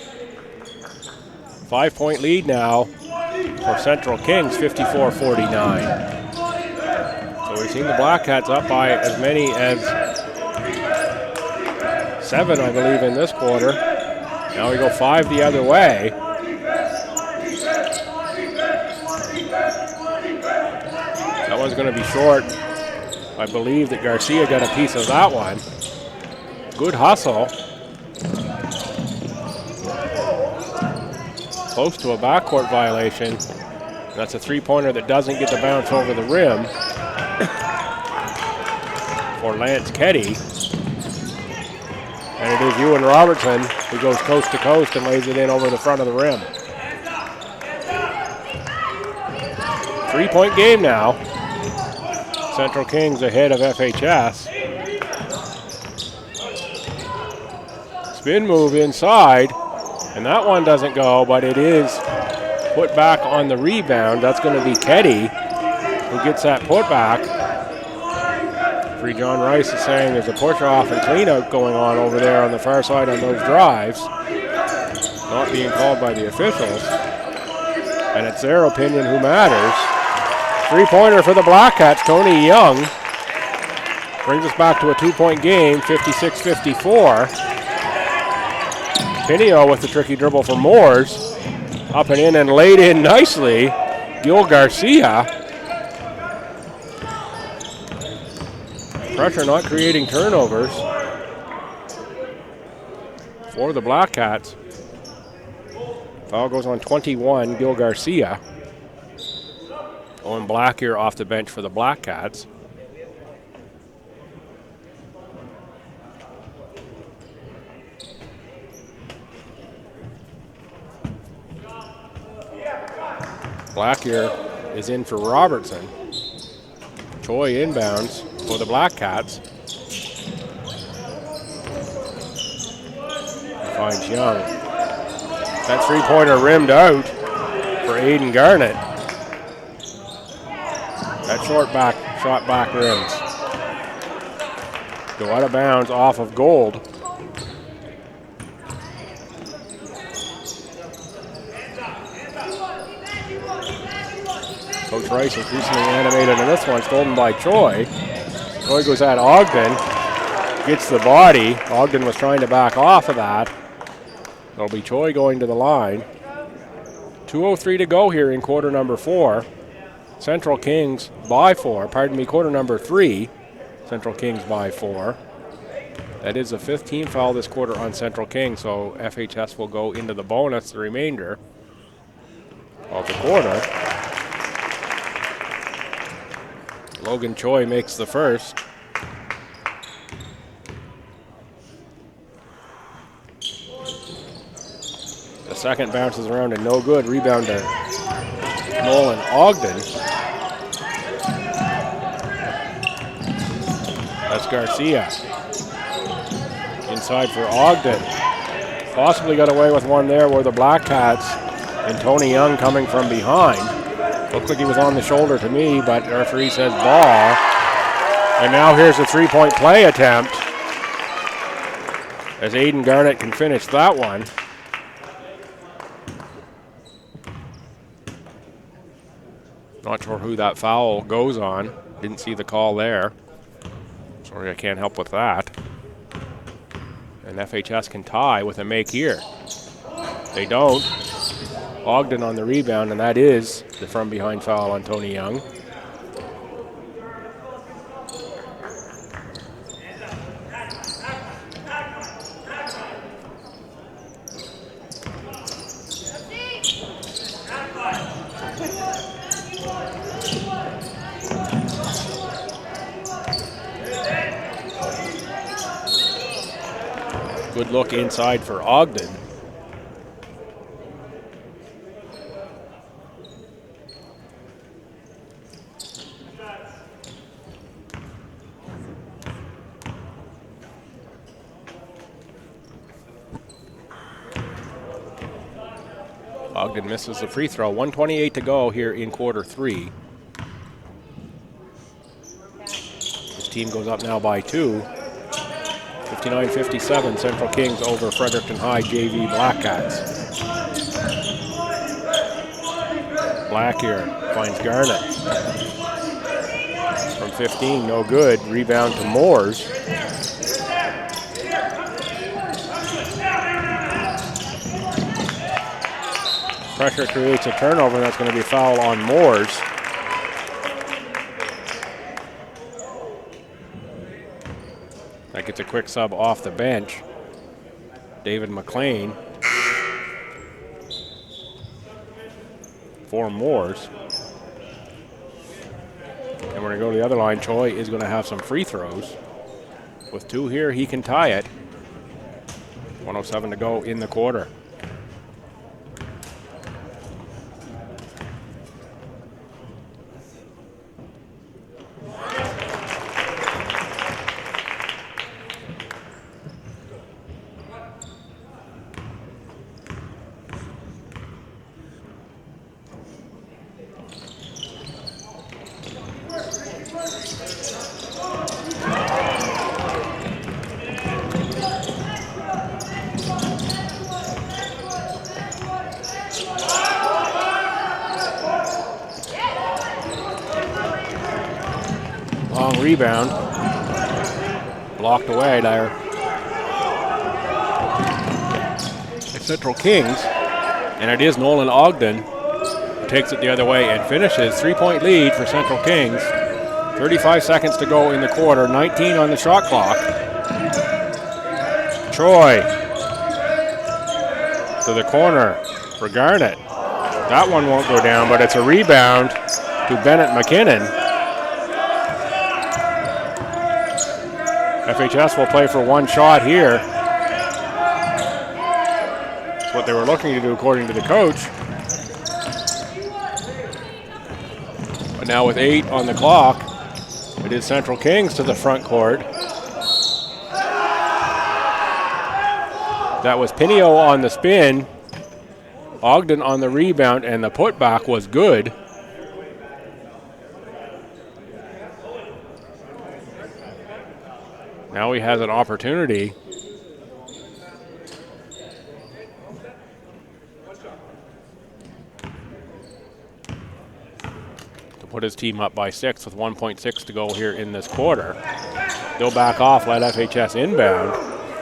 5-point lead now for Central Kings, 54-49. So we've seen the Black Cats up by as many as 7, I believe, in this quarter. Now we go 5 the other way. That one's going to be short. I believe that Garcia got a piece of that one. Good hustle. Close to a backcourt violation. That's a three-pointer that doesn't get the bounce over the rim for Lance Ketty. And it is Ewan Robertson who goes coast to coast and lays it in over the front of the rim. 3-point game now. Central Kings ahead of FHS. Spin move inside, and that one doesn't go, but it is put back on the rebound. That's going to be Ketty who gets that put back. Free John Rice is saying there's a push off and clean out going on over there on the far side on those drives. Not being called by the officials. And it's their opinion who matters. Three-pointer for the Black Cats, Tony Young. Brings us back to a 2-point game, 56-54. Pinio with the tricky dribble for Moores. Up and in and laid in nicely. Gil Garcia. Pressure not creating turnovers for the Black Cats. Foul goes on 21, Gil Garcia. Owen Black here off the bench for the Black Cats. Black here is in for Robertson. Choi inbounds for the Black Cats. Finds Young. That three-pointer rimmed out for Aiden Garnett. That short shot back rims. Go out of bounds off of Gold. Coach Rice increasingly animated in this one, stolen by Choi. Choi goes at Ogden, gets the body. Ogden was trying to back off of that. It'll be Choi going to the line. 2:03 to go here in quarter number 4. Central Kings by 4. Pardon me, quarter number 3. Central Kings by 4. That is the 5th team foul this quarter on Central Kings, so FHS will go into the bonus the remainder of the quarter. Logan Choi makes the first. The second bounces around and no good. Rebound to Nolan Ogden. That's Garcia. Inside for Ogden. Possibly got away with one there where the Black Cats and Tony Young coming from behind. Looked like he was on the shoulder to me, but the referee says ball. And now here's a three-point play attempt as Aiden Garnett can finish that one. Not sure who that foul goes on. Didn't see the call there. Sorry, I can't help with that. And FHS can tie with a make here. They don't. Ogden on the rebound, and that is the from behind foul on Tony Young. Good look inside for Ogden. Ogden misses the free throw. 1:28 to go here in quarter 3. This team goes up now by 2. 59-57, Central Kings over Fredericton High JV Black Cats. Black here finds Garnett. From 15, no good. Rebound to Moores. Pressure creates a turnover, and that's going to be a foul on Moores. That gets a quick sub off the bench. David McLean for Moores. And we're going to go to the other line. Choi is going to have some free throws. With 2 here, he can tie it. 1:07 to go in the quarter. Rebound. Blocked away there. It's Central Kings, and it is Nolan Ogden who takes it the other way and finishes. 3-point lead for Central Kings. 35 seconds to go in the quarter. 19 on the shot clock. Troy to the corner for Garnett. That one won't go down, but it's a rebound to Bennett McKinnon. FHS will play for one shot here. That's what they were looking to do according to the coach. But now with 8 on the clock, it is Central Kings to the front court. That was Pinio on the spin, Ogden on the rebound, and the putback was good. Now he has an opportunity to put his team up by 6 with 1.6 to go here in this quarter. They'll back off, let FHS inbound.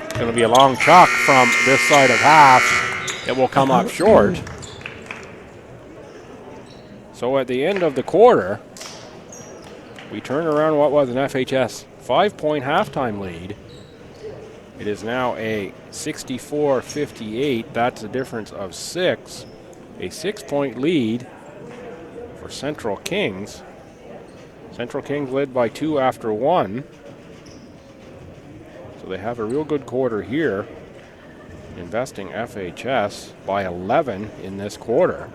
It's going to be a long chuck from this side of half. It will come up short. So at the end of the quarter, we turn around what was an FHS 5-point halftime lead. It is now a 64-58. That's a difference of 6. A 6-point lead for Central Kings. Central Kings led by 2 after 1. So they have a real good quarter here, investing FHS by 11 in this quarter.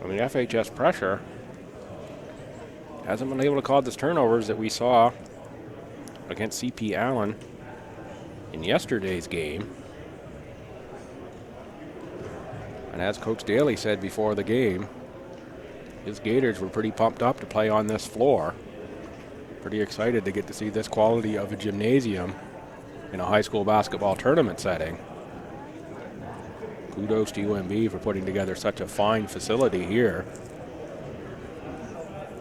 I mean, FHS pressure hasn't been able to cause the turnovers that we saw against CP Allen in yesterday's game. And as Coach Daly said before the game, his Gators were pretty pumped up to play on this floor. Pretty excited to get to see this quality of a gymnasium in a high school basketball tournament setting. Kudos to UMB for putting together such a fine facility here.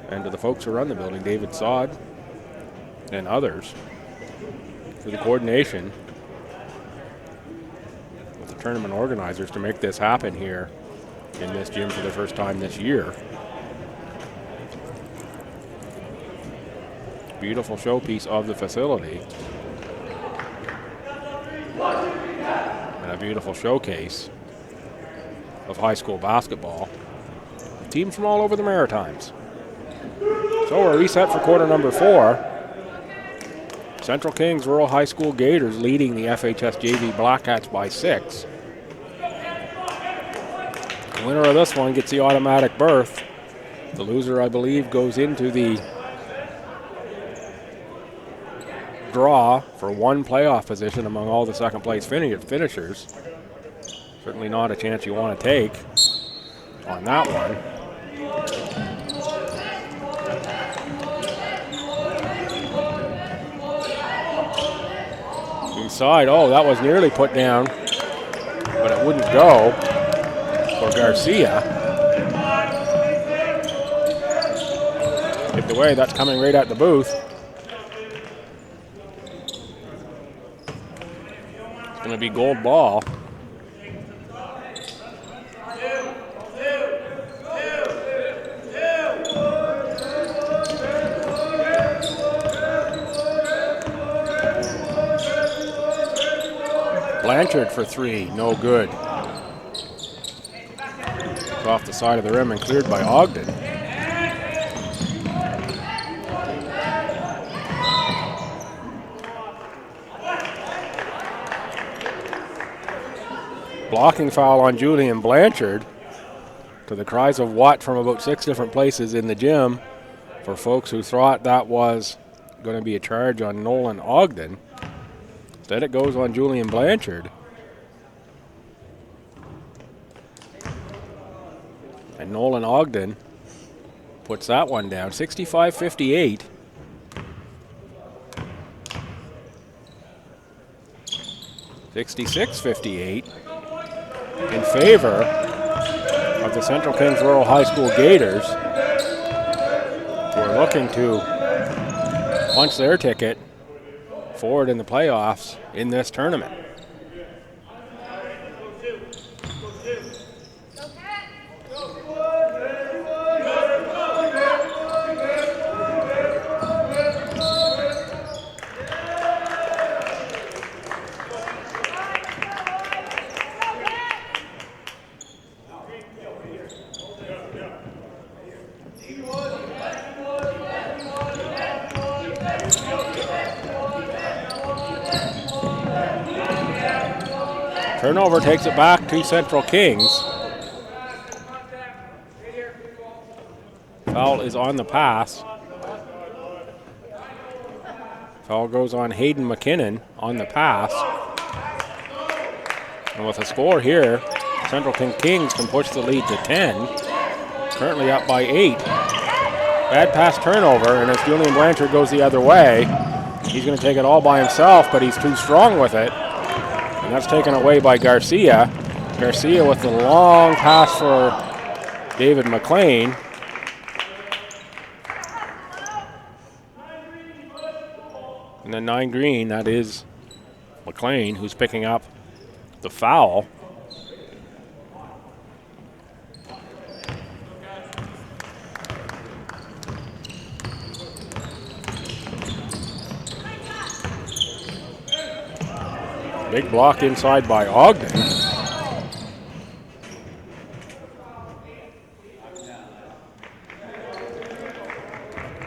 And to the folks who run the building, David Sod and others, for the coordination with the tournament organizers to make this happen here in this gym for the first time this year. Beautiful showpiece of the facility. And a beautiful showcase of high school basketball. Teams from all over the Maritimes. So we're reset for quarter number 4. Central Kings Rural High School Gators leading the FHS JV Blackcats by 6. The winner of this one gets the automatic berth. The loser, I believe, goes into the draw for one playoff position among all the second place finishers. Certainly not a chance you want to take on that one. Inside, oh, that was nearly put down, but it wouldn't go for Garcia. Tipped away, that's coming right at the booth. It's going to be gold ball. Blanchard for 3, no good. It's off the side of the rim and cleared by Ogden. Blocking foul on Julian Blanchard, to the cries of what from about 6 different places in the gym for folks who thought that was going to be a charge on Nolan Ogden. Instead it goes on Julian Blanchard. And Nolan Ogden puts that one down, 65-58. (66-58) in favor of the Central Kings Rural High School Gators, who are looking to punch their ticket forward in the playoffs in this tournament. Turnover takes it back to Central Kings. Foul is on the pass. Foul goes on Hayden McKinnon on the pass. And with a score here, Central Kings can push the lead to 10. Currently up by 8. Bad pass turnover, and as Julian Blanchard goes the other way, he's going to take it all by himself, but he's too strong with it. And that's taken away by Garcia. Garcia with the long pass for David McLean. And then 9 green, that is McLean, who's picking up the foul. Big block inside by Ogden.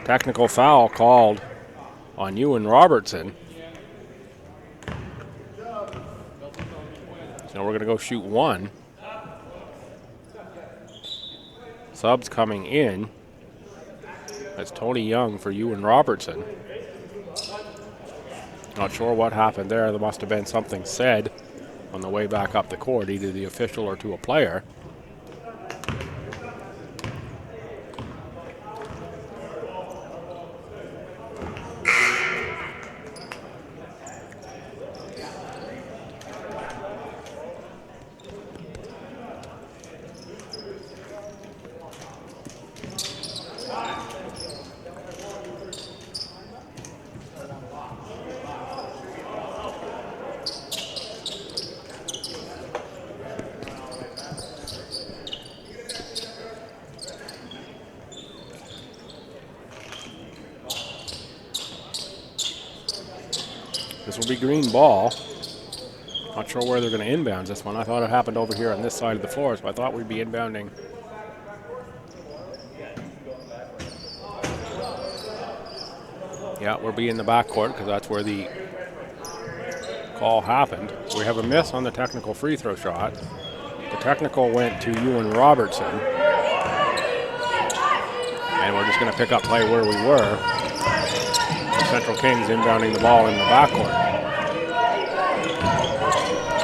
Technical foul called on Ewan Robertson. So we're going to go shoot one. Subs coming in. That's Tony Young for Ewan Robertson. Not sure what happened there. There must have been something said on the way back up the court, either the official or to a player. This will be green ball. Not sure where they're going to inbound this one. I thought it happened over here on this side of the floor, so I thought we'd be inbounding. Yeah, we'll be in the backcourt because that's where the call happened. So we have a miss on the technical free throw shot. The technical went to Ewan Robertson. And we're just going to pick up play where we were. The Central Kings inbounding the ball in the backcourt.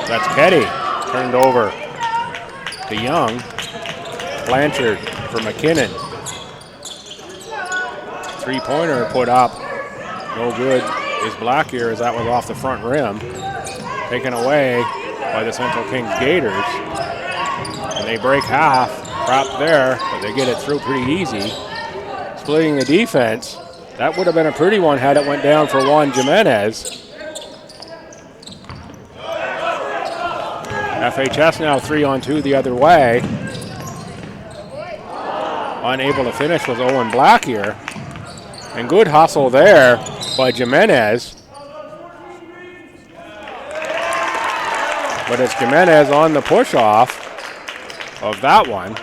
That's Ketty, turned over to Young. Blanchard for McKinnon. Three-pointer put up, no good is Blackyear as that was off the front rim. Taken away by the Central Kings Gators. And they break half, trapped there, but they get it through pretty easy. Splitting the defense, that would have been a pretty one had it went down for Juan Jimenez. FHS now 3-on-2 the other way. Unable to finish was Owen Blackyear. And good hustle there by Jimenez. But it's Jimenez on the push-off of that one.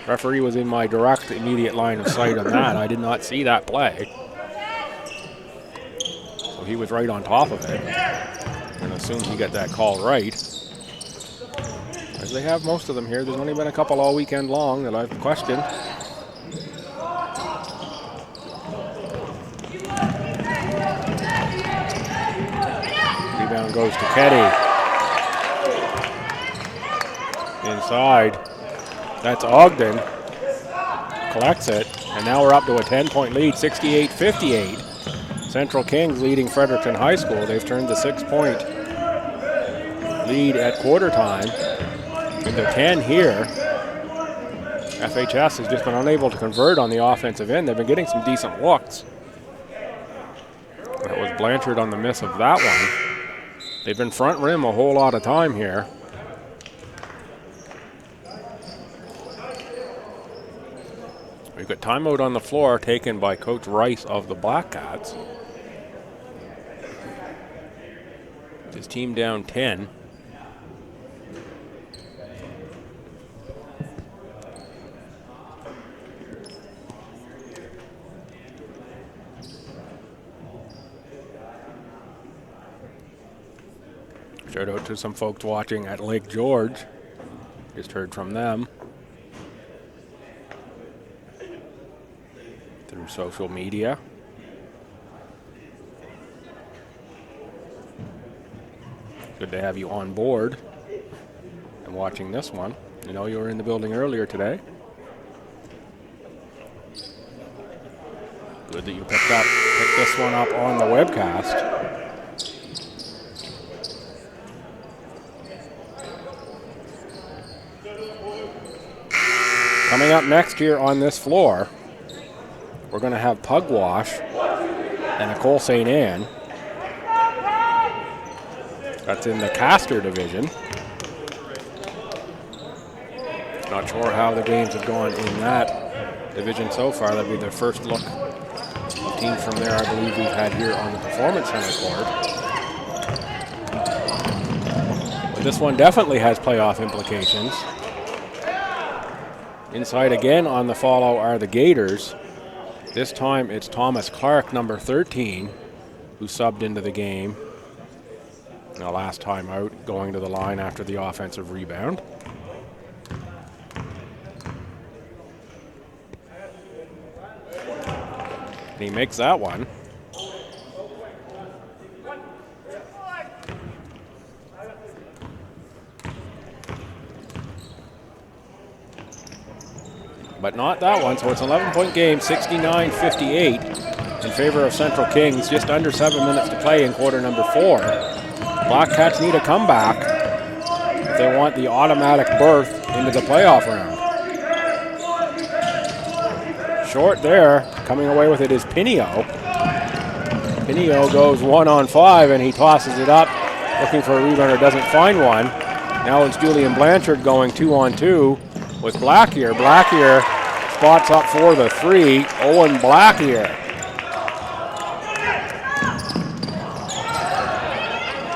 Referee was in my direct immediate line of sight on that. I did not see that play. So he was right on top of it. And assume he got that call right. As they have most of them here. There's only been a couple all weekend long that I've questioned. Rebound goes to Ketty. Inside. That's Ogden. Collects it. And now we're up to a 10-point lead, 68-58. Central Kings leading Fredericton High School. They've turned the 6-point lead at quarter time. With their 10 here, FHS has just been unable to convert on the offensive end. They've been getting some decent looks. That was Blanchard on the miss of that one. They've been front rim a whole lot of time here. We've got timeout on the floor taken by Coach Rice of the Black Cats. His team down 10. Shout out to some folks watching at Lake George. Just heard from them through social media. Good to have you on board and watching this one. I know you were in the building earlier today. Good that you picked this one up on the webcast. Coming up next here on this floor, we're going to have Pugwash and Nicole St. Anne. That's in the Castor division. Not sure how the games have gone in that division so far. That'll be their first look. Teams from there, I believe we've had here on the Performance Center court. this one definitely has playoff implications. Inside again on the follow are the Gators. This time it's Thomas Clark, number 13, who subbed into the game. Now last time out, going to the line after the offensive rebound. And he makes that one. But not that one, so it's an 11-point game, 69-58 in favor of Central Kings. Just under 7 minutes to play in quarter number 4. Black Cats need a comeback if they want the automatic berth into the playoff round. Short there, coming away with it is Pinio. Pinio goes 1-on-5 and he tosses it up, looking for a rebounder, doesn't find one. Now it's Julian Blanchard going 2-on-2 with Blackier. Blackier spots up for the 3. Owen Blackier.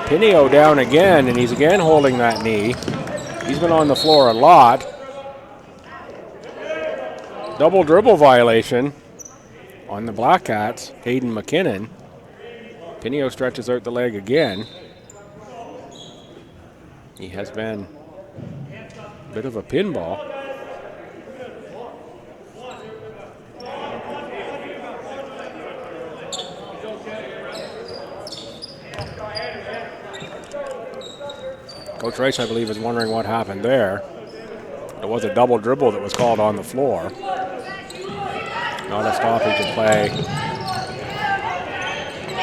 Pinio down again, and he's again holding that knee. He's been on the floor a lot. Double dribble violation on the Black Cats. Hayden McKinnon. Pinio stretches out the leg again. He has been a bit of a pinball. Coach Rice, I believe, is wondering what happened there. It was a double dribble that was called on the floor. Not a stoppage in play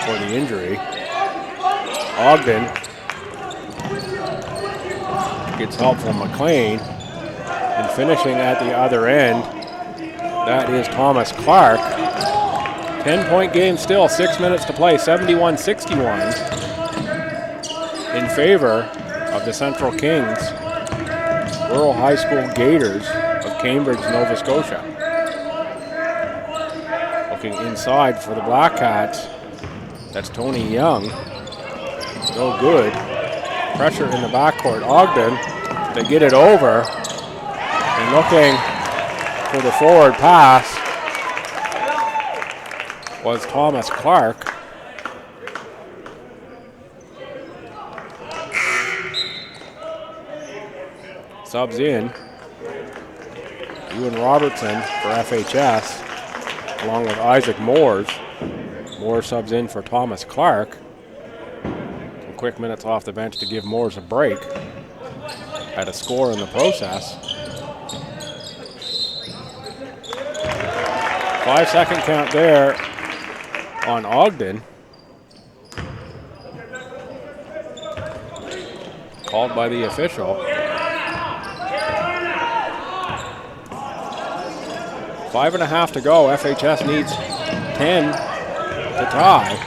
for the injury. Ogden gets help from McLean. And finishing at the other end, that is Thomas Clark. 10-point game still, 6 minutes to play, 71-61 in favor of the Central Kings Rural High School Gators of Cambridge, Nova Scotia. Looking inside for the Black Cats, that's Tony Young. No good. Pressure in the backcourt. Ogden, they get it over. And looking for the forward pass was Thomas Clark. Subs in. Ewan Robertson for FHS, along with Isaac Moores. Moore subs in for Thomas Clark. Some quick minutes off the bench to give Moores a break. Had a score in the process. 5-second count there on Ogden. Called by the official. 5.5 to go. FHS needs 10 to tie.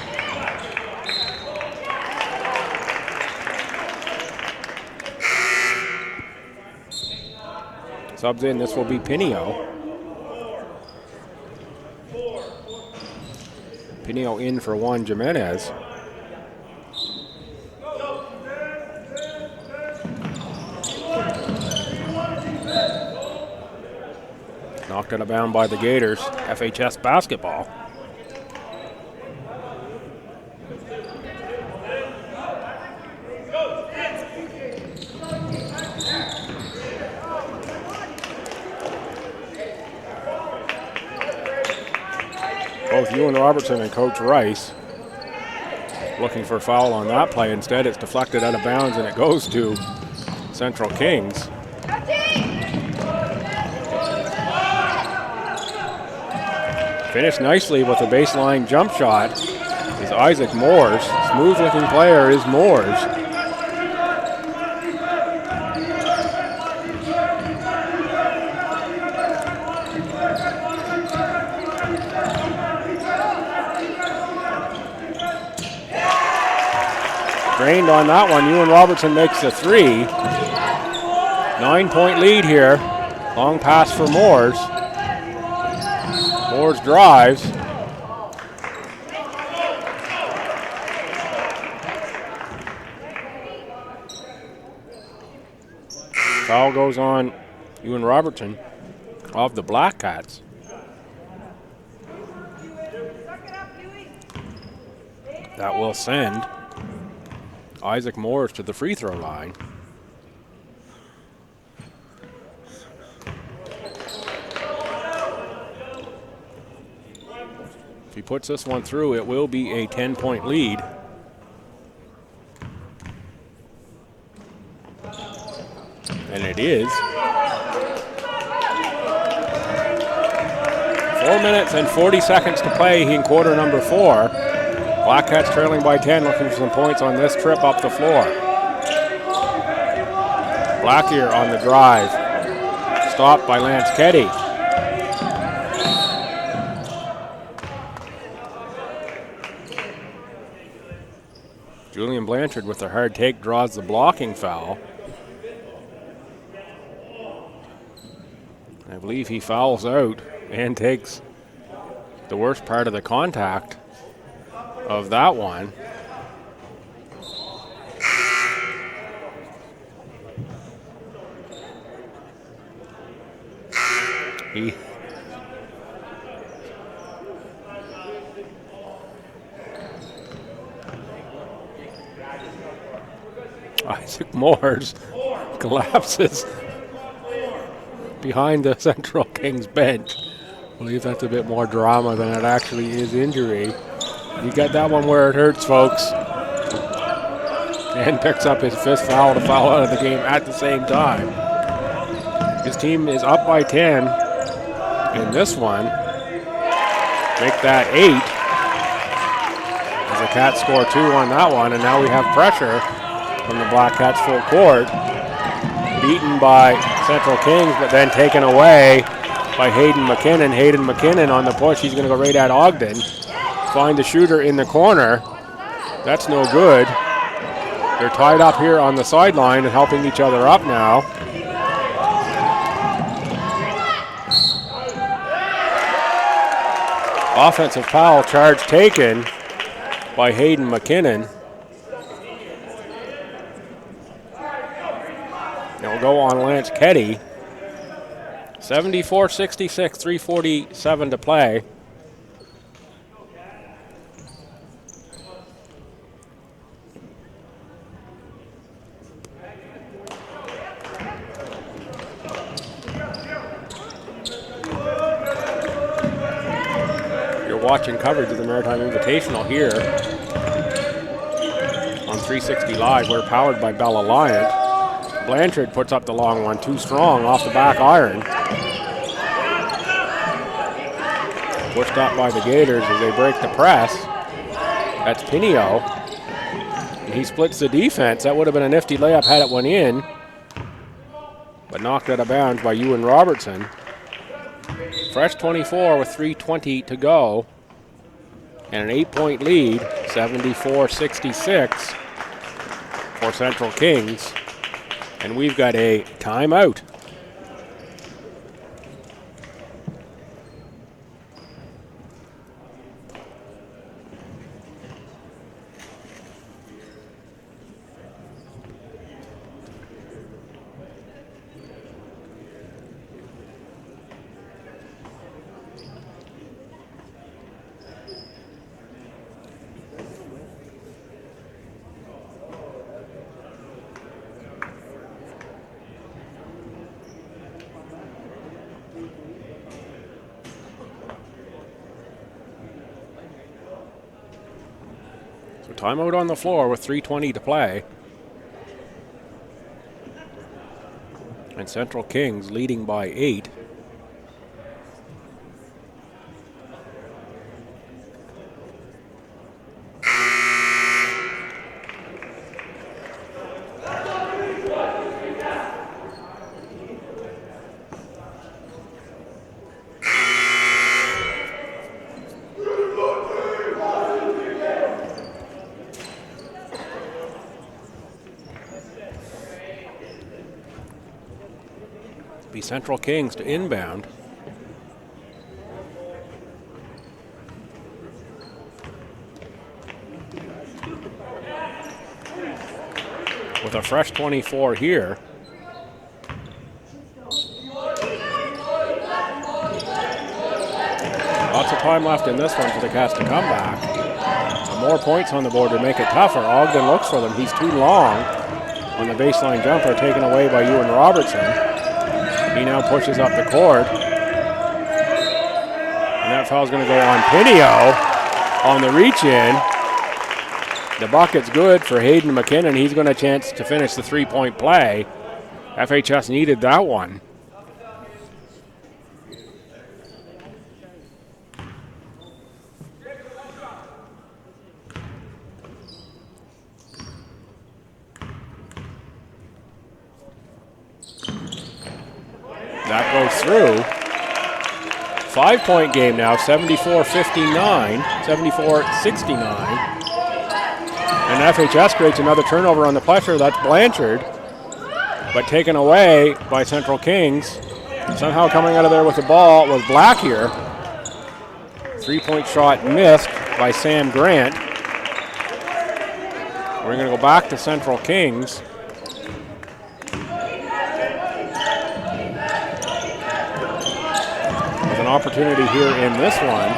Subs in, this will be Pinio. Pinio in for Juan Jimenez. Knocked out of bound by the Gators. FHS basketball. Both Ewan Robertson and Coach Rice looking for a foul on that play. Instead, it's deflected out of bounds and it goes to Central Kings. Finished nicely with a baseline jump shot is Isaac Moores. Smooth looking player is Moores. Drained on that one. Ewan Robertson makes the 3. 9-point lead here. Long pass for Moores. Moores drives. Foul goes on Ewan Robertson of the Black Cats. That will send Isaac Moores to the free throw line. If he puts this one through, it will be a 10-point lead. And it is. 4 minutes and 40 seconds to play in quarter number 4. Black Cats trailing by 10, looking for some points on this trip up the floor. Blackier on the drive. Stopped by Lance Keddy. Julian Blanchard with the hard take draws the blocking foul. I believe he fouls out and takes the worst part of the contact of that one. Isaac Moores collapses behind the Central Kings bench. I believe that's a bit more drama than it actually is injury. You got that one where it hurts, folks. And picks up his fifth foul to foul out of the game at the same time. His team is up by 10 in this one. Make that 8. As the Cats score 2 on that one, and now we have pressure from the Black Cats full court. Beaten by Central Kings, but then taken away by Hayden McKinnon. Hayden McKinnon on the push. He's going to go right at Ogden. Find the shooter in the corner. That's no good. They're tied up here on the sideline and helping each other up now. Offensive foul charge taken by Hayden McKinnon. It'll go on Lance Keddy. 74-66, 3:47 to play. You're watching coverage of the Maritime Invitational here on 360 Live. We're powered by Bell Alliant. Blanchard puts up the long one, too strong off the back iron. Pushed up by the Gators as they break the press. That's Pinio. And he splits the defense. That would have been a nifty layup had it went in, but knocked out of bounds by Ewan Robertson. Fresh 24 with 3:20 to go. And an 8-point lead, 74-66 for Central Kings. And we've got a timeout. Timeout on the floor with 3:20 to play. And Central Kings leading by 8. Central Kings to inbound. With a fresh 24 here. of time left in this one for the Cats to come back. More points on the board to make it tougher. Ogden looks for them. He's too long on the baseline jumper, taken away by Ewan Robertson. He now pushes up the court. And that foul's going to go on Pineo on the reach-in. The bucket's good for Hayden McKinnon. He's going to chance to finish the three-point play. FHS needed that one. That goes through. 5-point game now, 74-59, 74-69. And FHS creates another turnover on the pressure. That's Blanchard, but taken away by Central Kings. Somehow coming out of there with the ball was Blackyer. 3-point shot missed by Sam Grant. We're going to go back to Central Kings. An opportunity here in this one.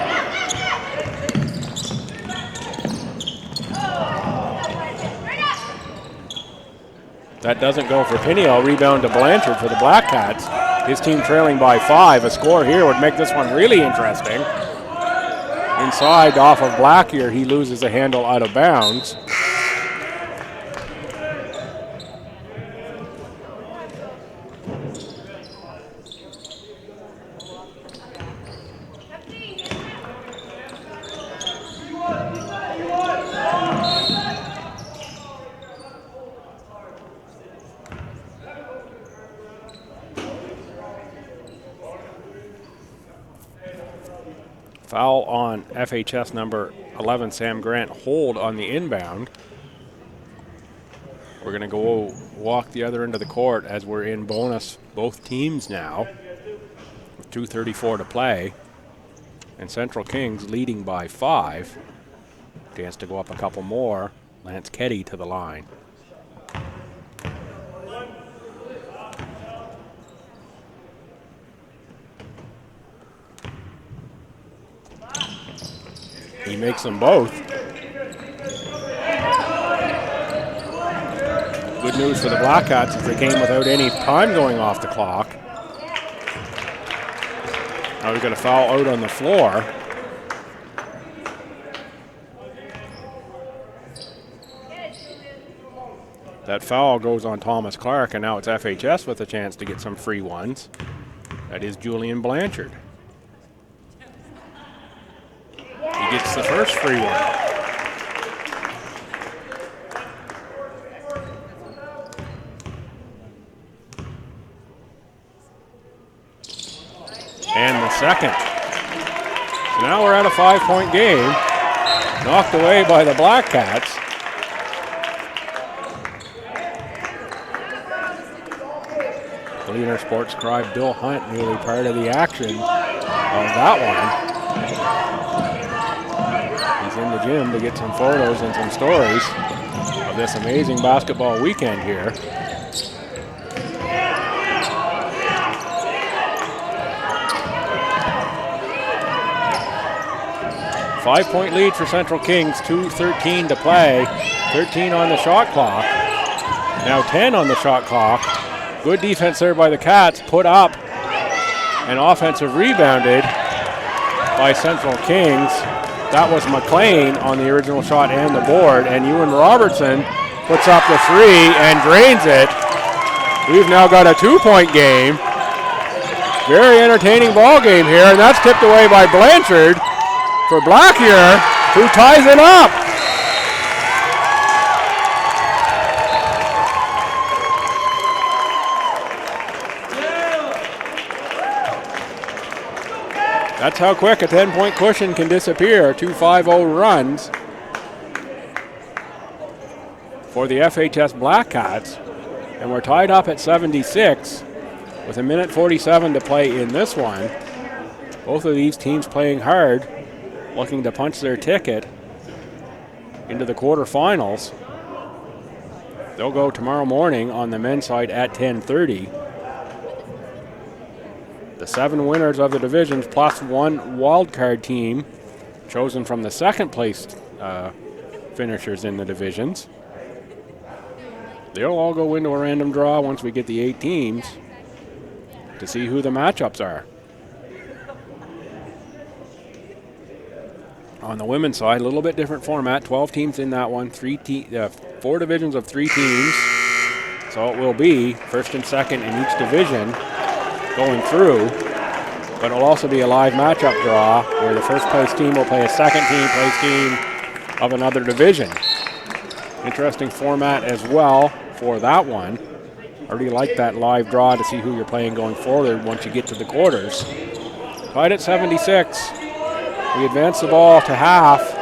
That doesn't go for Pineo. Rebound to Blanchard for the Black Cats. His team trailing by 5. A score here would make this one really interesting. Inside off of Blackyer, he loses the handle out of bounds. Foul on FHS number 11, Sam Grant. Hold on the inbound. We're going to go walk the other end of the court as we're in bonus, both teams now, with 2:34 to play. And Central Kings leading by 5. Chance to go up a couple more. Lance Keddy to the line. He makes them both. Good news for the Black Cats as they came without any time going off the clock. Now we've got a foul out on the floor. That foul goes on Thomas Clark, and now it's FHS with a chance to get some free ones. That is Julian Blanchard. He gets the first free one. And the second. So now we're at a 5-point game. Knocked away by the Black Cats. Leader Sports Scribe Bill Hunt nearly part of the action of that one. He's in the gym to get some photos and some stories of this amazing basketball weekend here. Five-point lead for Central Kings, 2:13 to play, 13 on the shot clock, now 10 on the shot clock. Good defense there by the Cats, put up and offensive rebounded by Central Kings. That was McLean on the original shot and the board, and Ewan Robertson puts up the three and drains it. We've now got a 2-point game. Very entertaining ball game here, and that's tipped away by Blanchard for Blackyer, who ties it up. That's how quick a 10-point cushion can disappear. 2-5-0 runs for the FHS Black Cats. And we're tied up at 76 with 1:47 to play in this one. Both of these teams playing hard, looking to punch their ticket into the quarterfinals. They'll go tomorrow morning on the men's side at 10:30. The 7 winners of the divisions plus 1 wildcard team chosen from the second place finishers in the divisions. They'll all go into a random draw once we get the 8 teams to see who the matchups are. On the women's side, a little bit different format. 12 teams in that one. 4 divisions of 3 teams. So it will be first and second in each division going through. But it'll also be a live matchup draw where the first place team will play a second place team of another division. Interesting format as well for that one. I already like that live draw to see who you're playing going forward once you get to the quarters. Tied at 76. We advance the ball to half,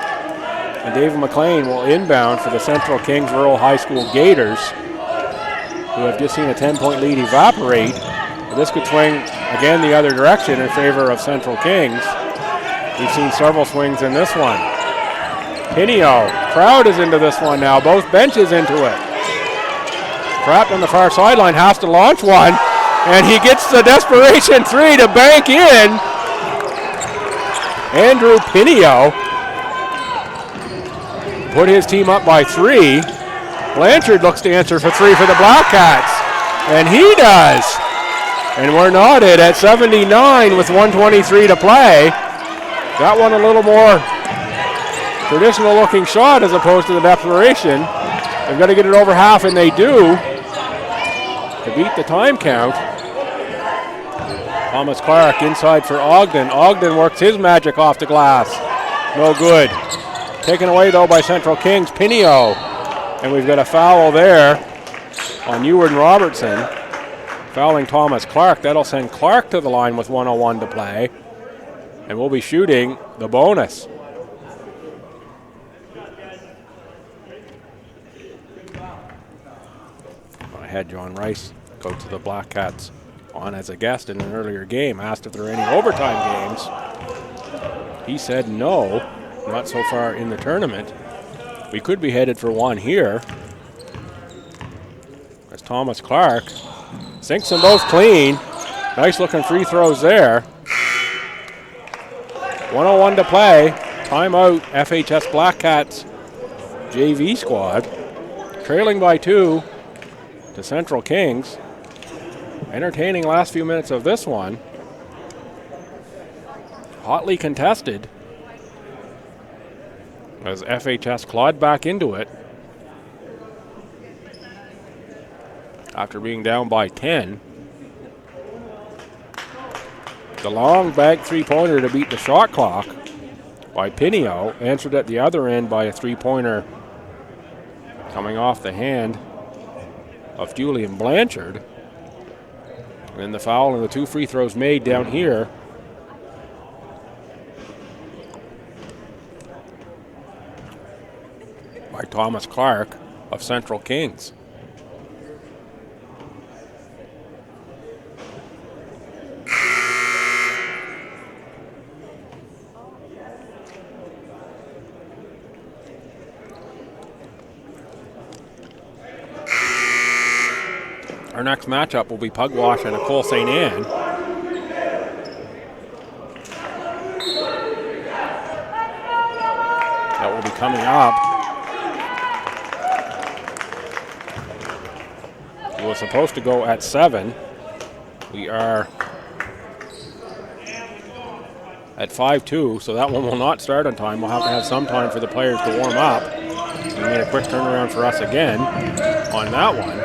and David McLean will inbound for the Central Kings Rural High School Gators, who have just seen a 10-point lead evaporate. But this could swing again the other direction in favor of Central Kings. We've seen several swings in this one. Pinio, crowd is into this one now, both benches into it. Trapped on the far sideline, has to launch one, and he gets the desperation 3 to bank in. Andrew Pinio put his team up by 3. Blanchard looks to answer for 3 for the Blackcats, and he does. And we're knotted at 79 with 1:23 to play. That one a little more traditional looking shot as opposed to the desperation. They've got to get it over half, and they do to beat the time count. Thomas Clark inside for Ogden. Ogden works his magic off the glass. No good. Taken away, though, by Central Kings. Pinio. And we've got a foul there on Ewan Robertson. Fouling Thomas Clark. That'll send Clark to the line with 1:01 to play. And we'll be shooting the bonus. I had John Rice, coach of the Blackcats, on as a guest in an earlier game, asked if there are any overtime games. He said no, not so far in the tournament. We could be headed for one here, as Thomas Clark sinks them both clean. Nice looking free throws there. 1:01 to play. Timeout, FHS Blackcats JV squad. Trailing by 2 to Central Kings. Entertaining last few minutes of this one. Hotly contested as FHS clawed back into it after being down by 10. The long bag 3-pointer to beat the shot clock by Pinio, answered at the other end by a 3-pointer coming off the hand of Julian Blanchard. And the foul and the 2 free throws made down here by Thomas Clark of Central Kings. Our next matchup will be Pugwash and Nicole St. Anne. That will be coming up. It was supposed to go at 7. We are at 5-2, so that one will not start on time. We'll have to have some time for the players to warm up. We need a quick turnaround for us again on that one,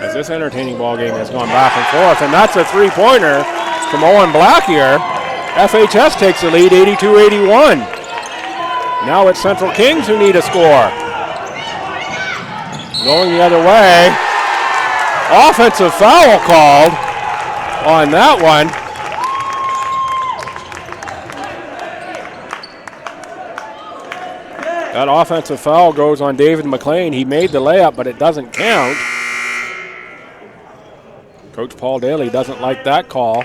as this entertaining ball game has gone back and forth, and that's a 3-pointer from Owen Black here. FHS takes the lead, 82-81. Now it's Central Kings who need a score. Going the other way. Offensive foul called on that one. That offensive foul goes on David McLean. He made the layup, but it doesn't count. Coach Paul Daly doesn't like that call.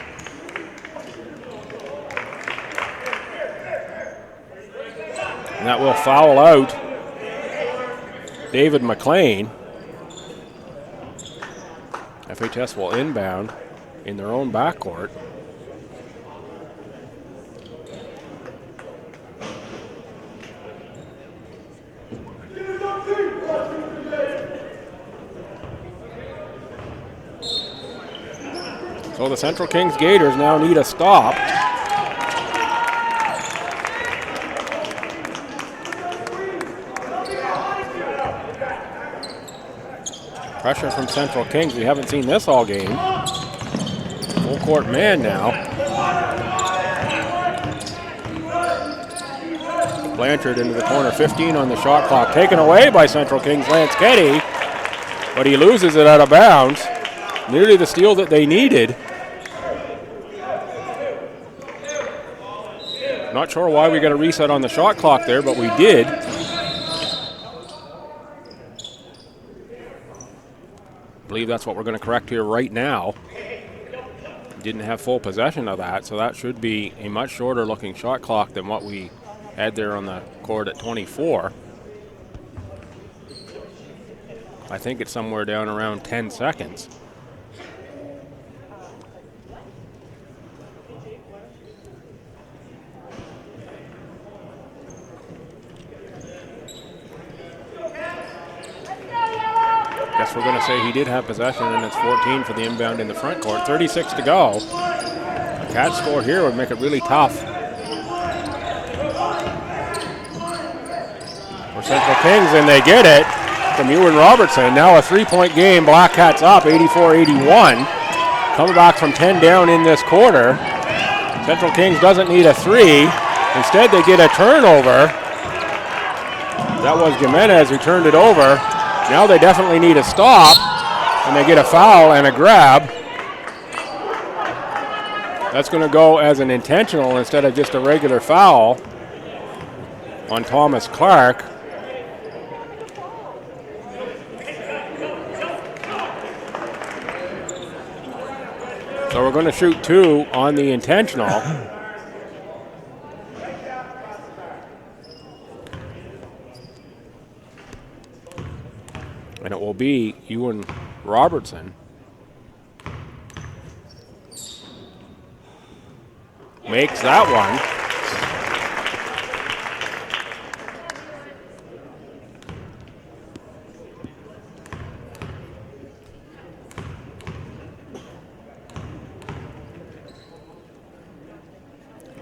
And that will foul out David McLean. FHS will inbound in their own backcourt. So the Central Kings Gators now need a stop. Pressure from Central Kings. We haven't seen this all game. Full court man now. Blanchard into the corner, 15 on the shot clock. Taken away by Central Kings' Lance Ketty, but he loses it out of bounds. Nearly the steal that they needed. Not sure why we got a reset on the shot clock there, but we did. I believe that's what we're going to correct here right now. Didn't have full possession of that, so that should be a much shorter looking shot clock than what we had there on the court at 24. I think it's somewhere down around 10 seconds. Guess we're going to say he did have possession, and it's 14 for the inbound in the front court. 36 to go. A catch score here would make it really tough for Central Kings, and they get it from Ewan Robertson. Now a three-point game. Black Cats up 84-81. Coming back from 10 down in this quarter. Central Kings doesn't need a three. Instead, they get a turnover. That was Jimenez who turned it over. Now they definitely need a stop, and they get a foul and a grab. That's going to go as an intentional instead of just a regular foul on Thomas Clark. So we're going to shoot two on the intentional. And it will be Ewan Robertson. Makes that one.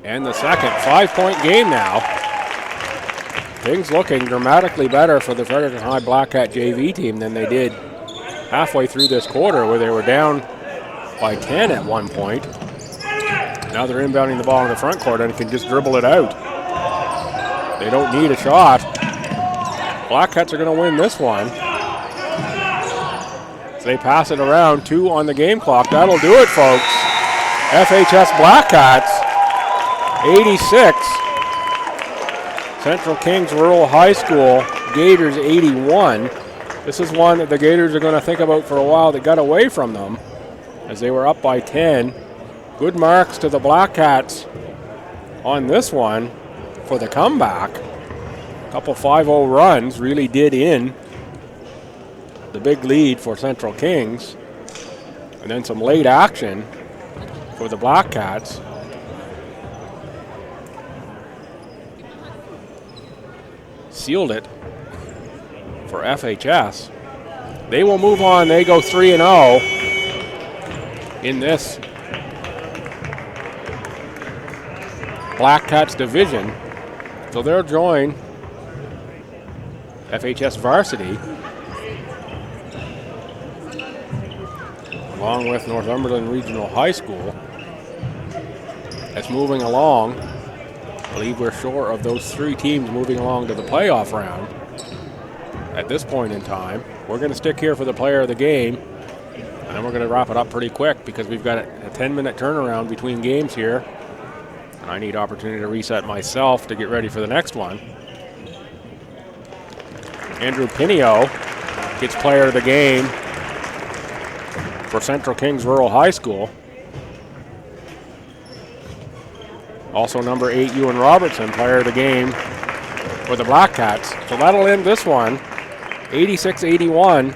And the second. 5-point game now. Things looking dramatically better for the Fredericton High Black Cat JV team than they did halfway through this quarter, where they were down by 10 at one point. Now they're inbounding the ball in the front court and can just dribble it out. They don't need a shot. Black Cats are going to win this one. So they pass it around, 2 on the game clock. That'll do it, folks. FHS Black Cats, 86. Central Kings Rural High School, Gators 81. This is one that the Gators are going to think about for a while. That got away from them as they were up by 10. Good marks to the Black Cats on this one for the comeback. A couple 5-0 runs really did in the big lead for Central Kings. And then some late action for the Black Cats. Sealed it for FHS. They will move on. They go 3-0 in this Black Cats division. So they'll join FHS varsity along with Northumberland Regional High School. That's moving along. I believe we're short of those 3 teams moving along to the playoff round at this point in time. We're going to stick here for the player of the game, and then we're going to wrap it up pretty quick because we've got a 10-minute turnaround between games here. And I need opportunity to reset myself to get ready for the next one. Andrew Pinio gets player of the game for Central Kings Rural High School. Also number 8, Ewan Robertson, player of the game for the Black Cats. So that'll end this one, 86-81.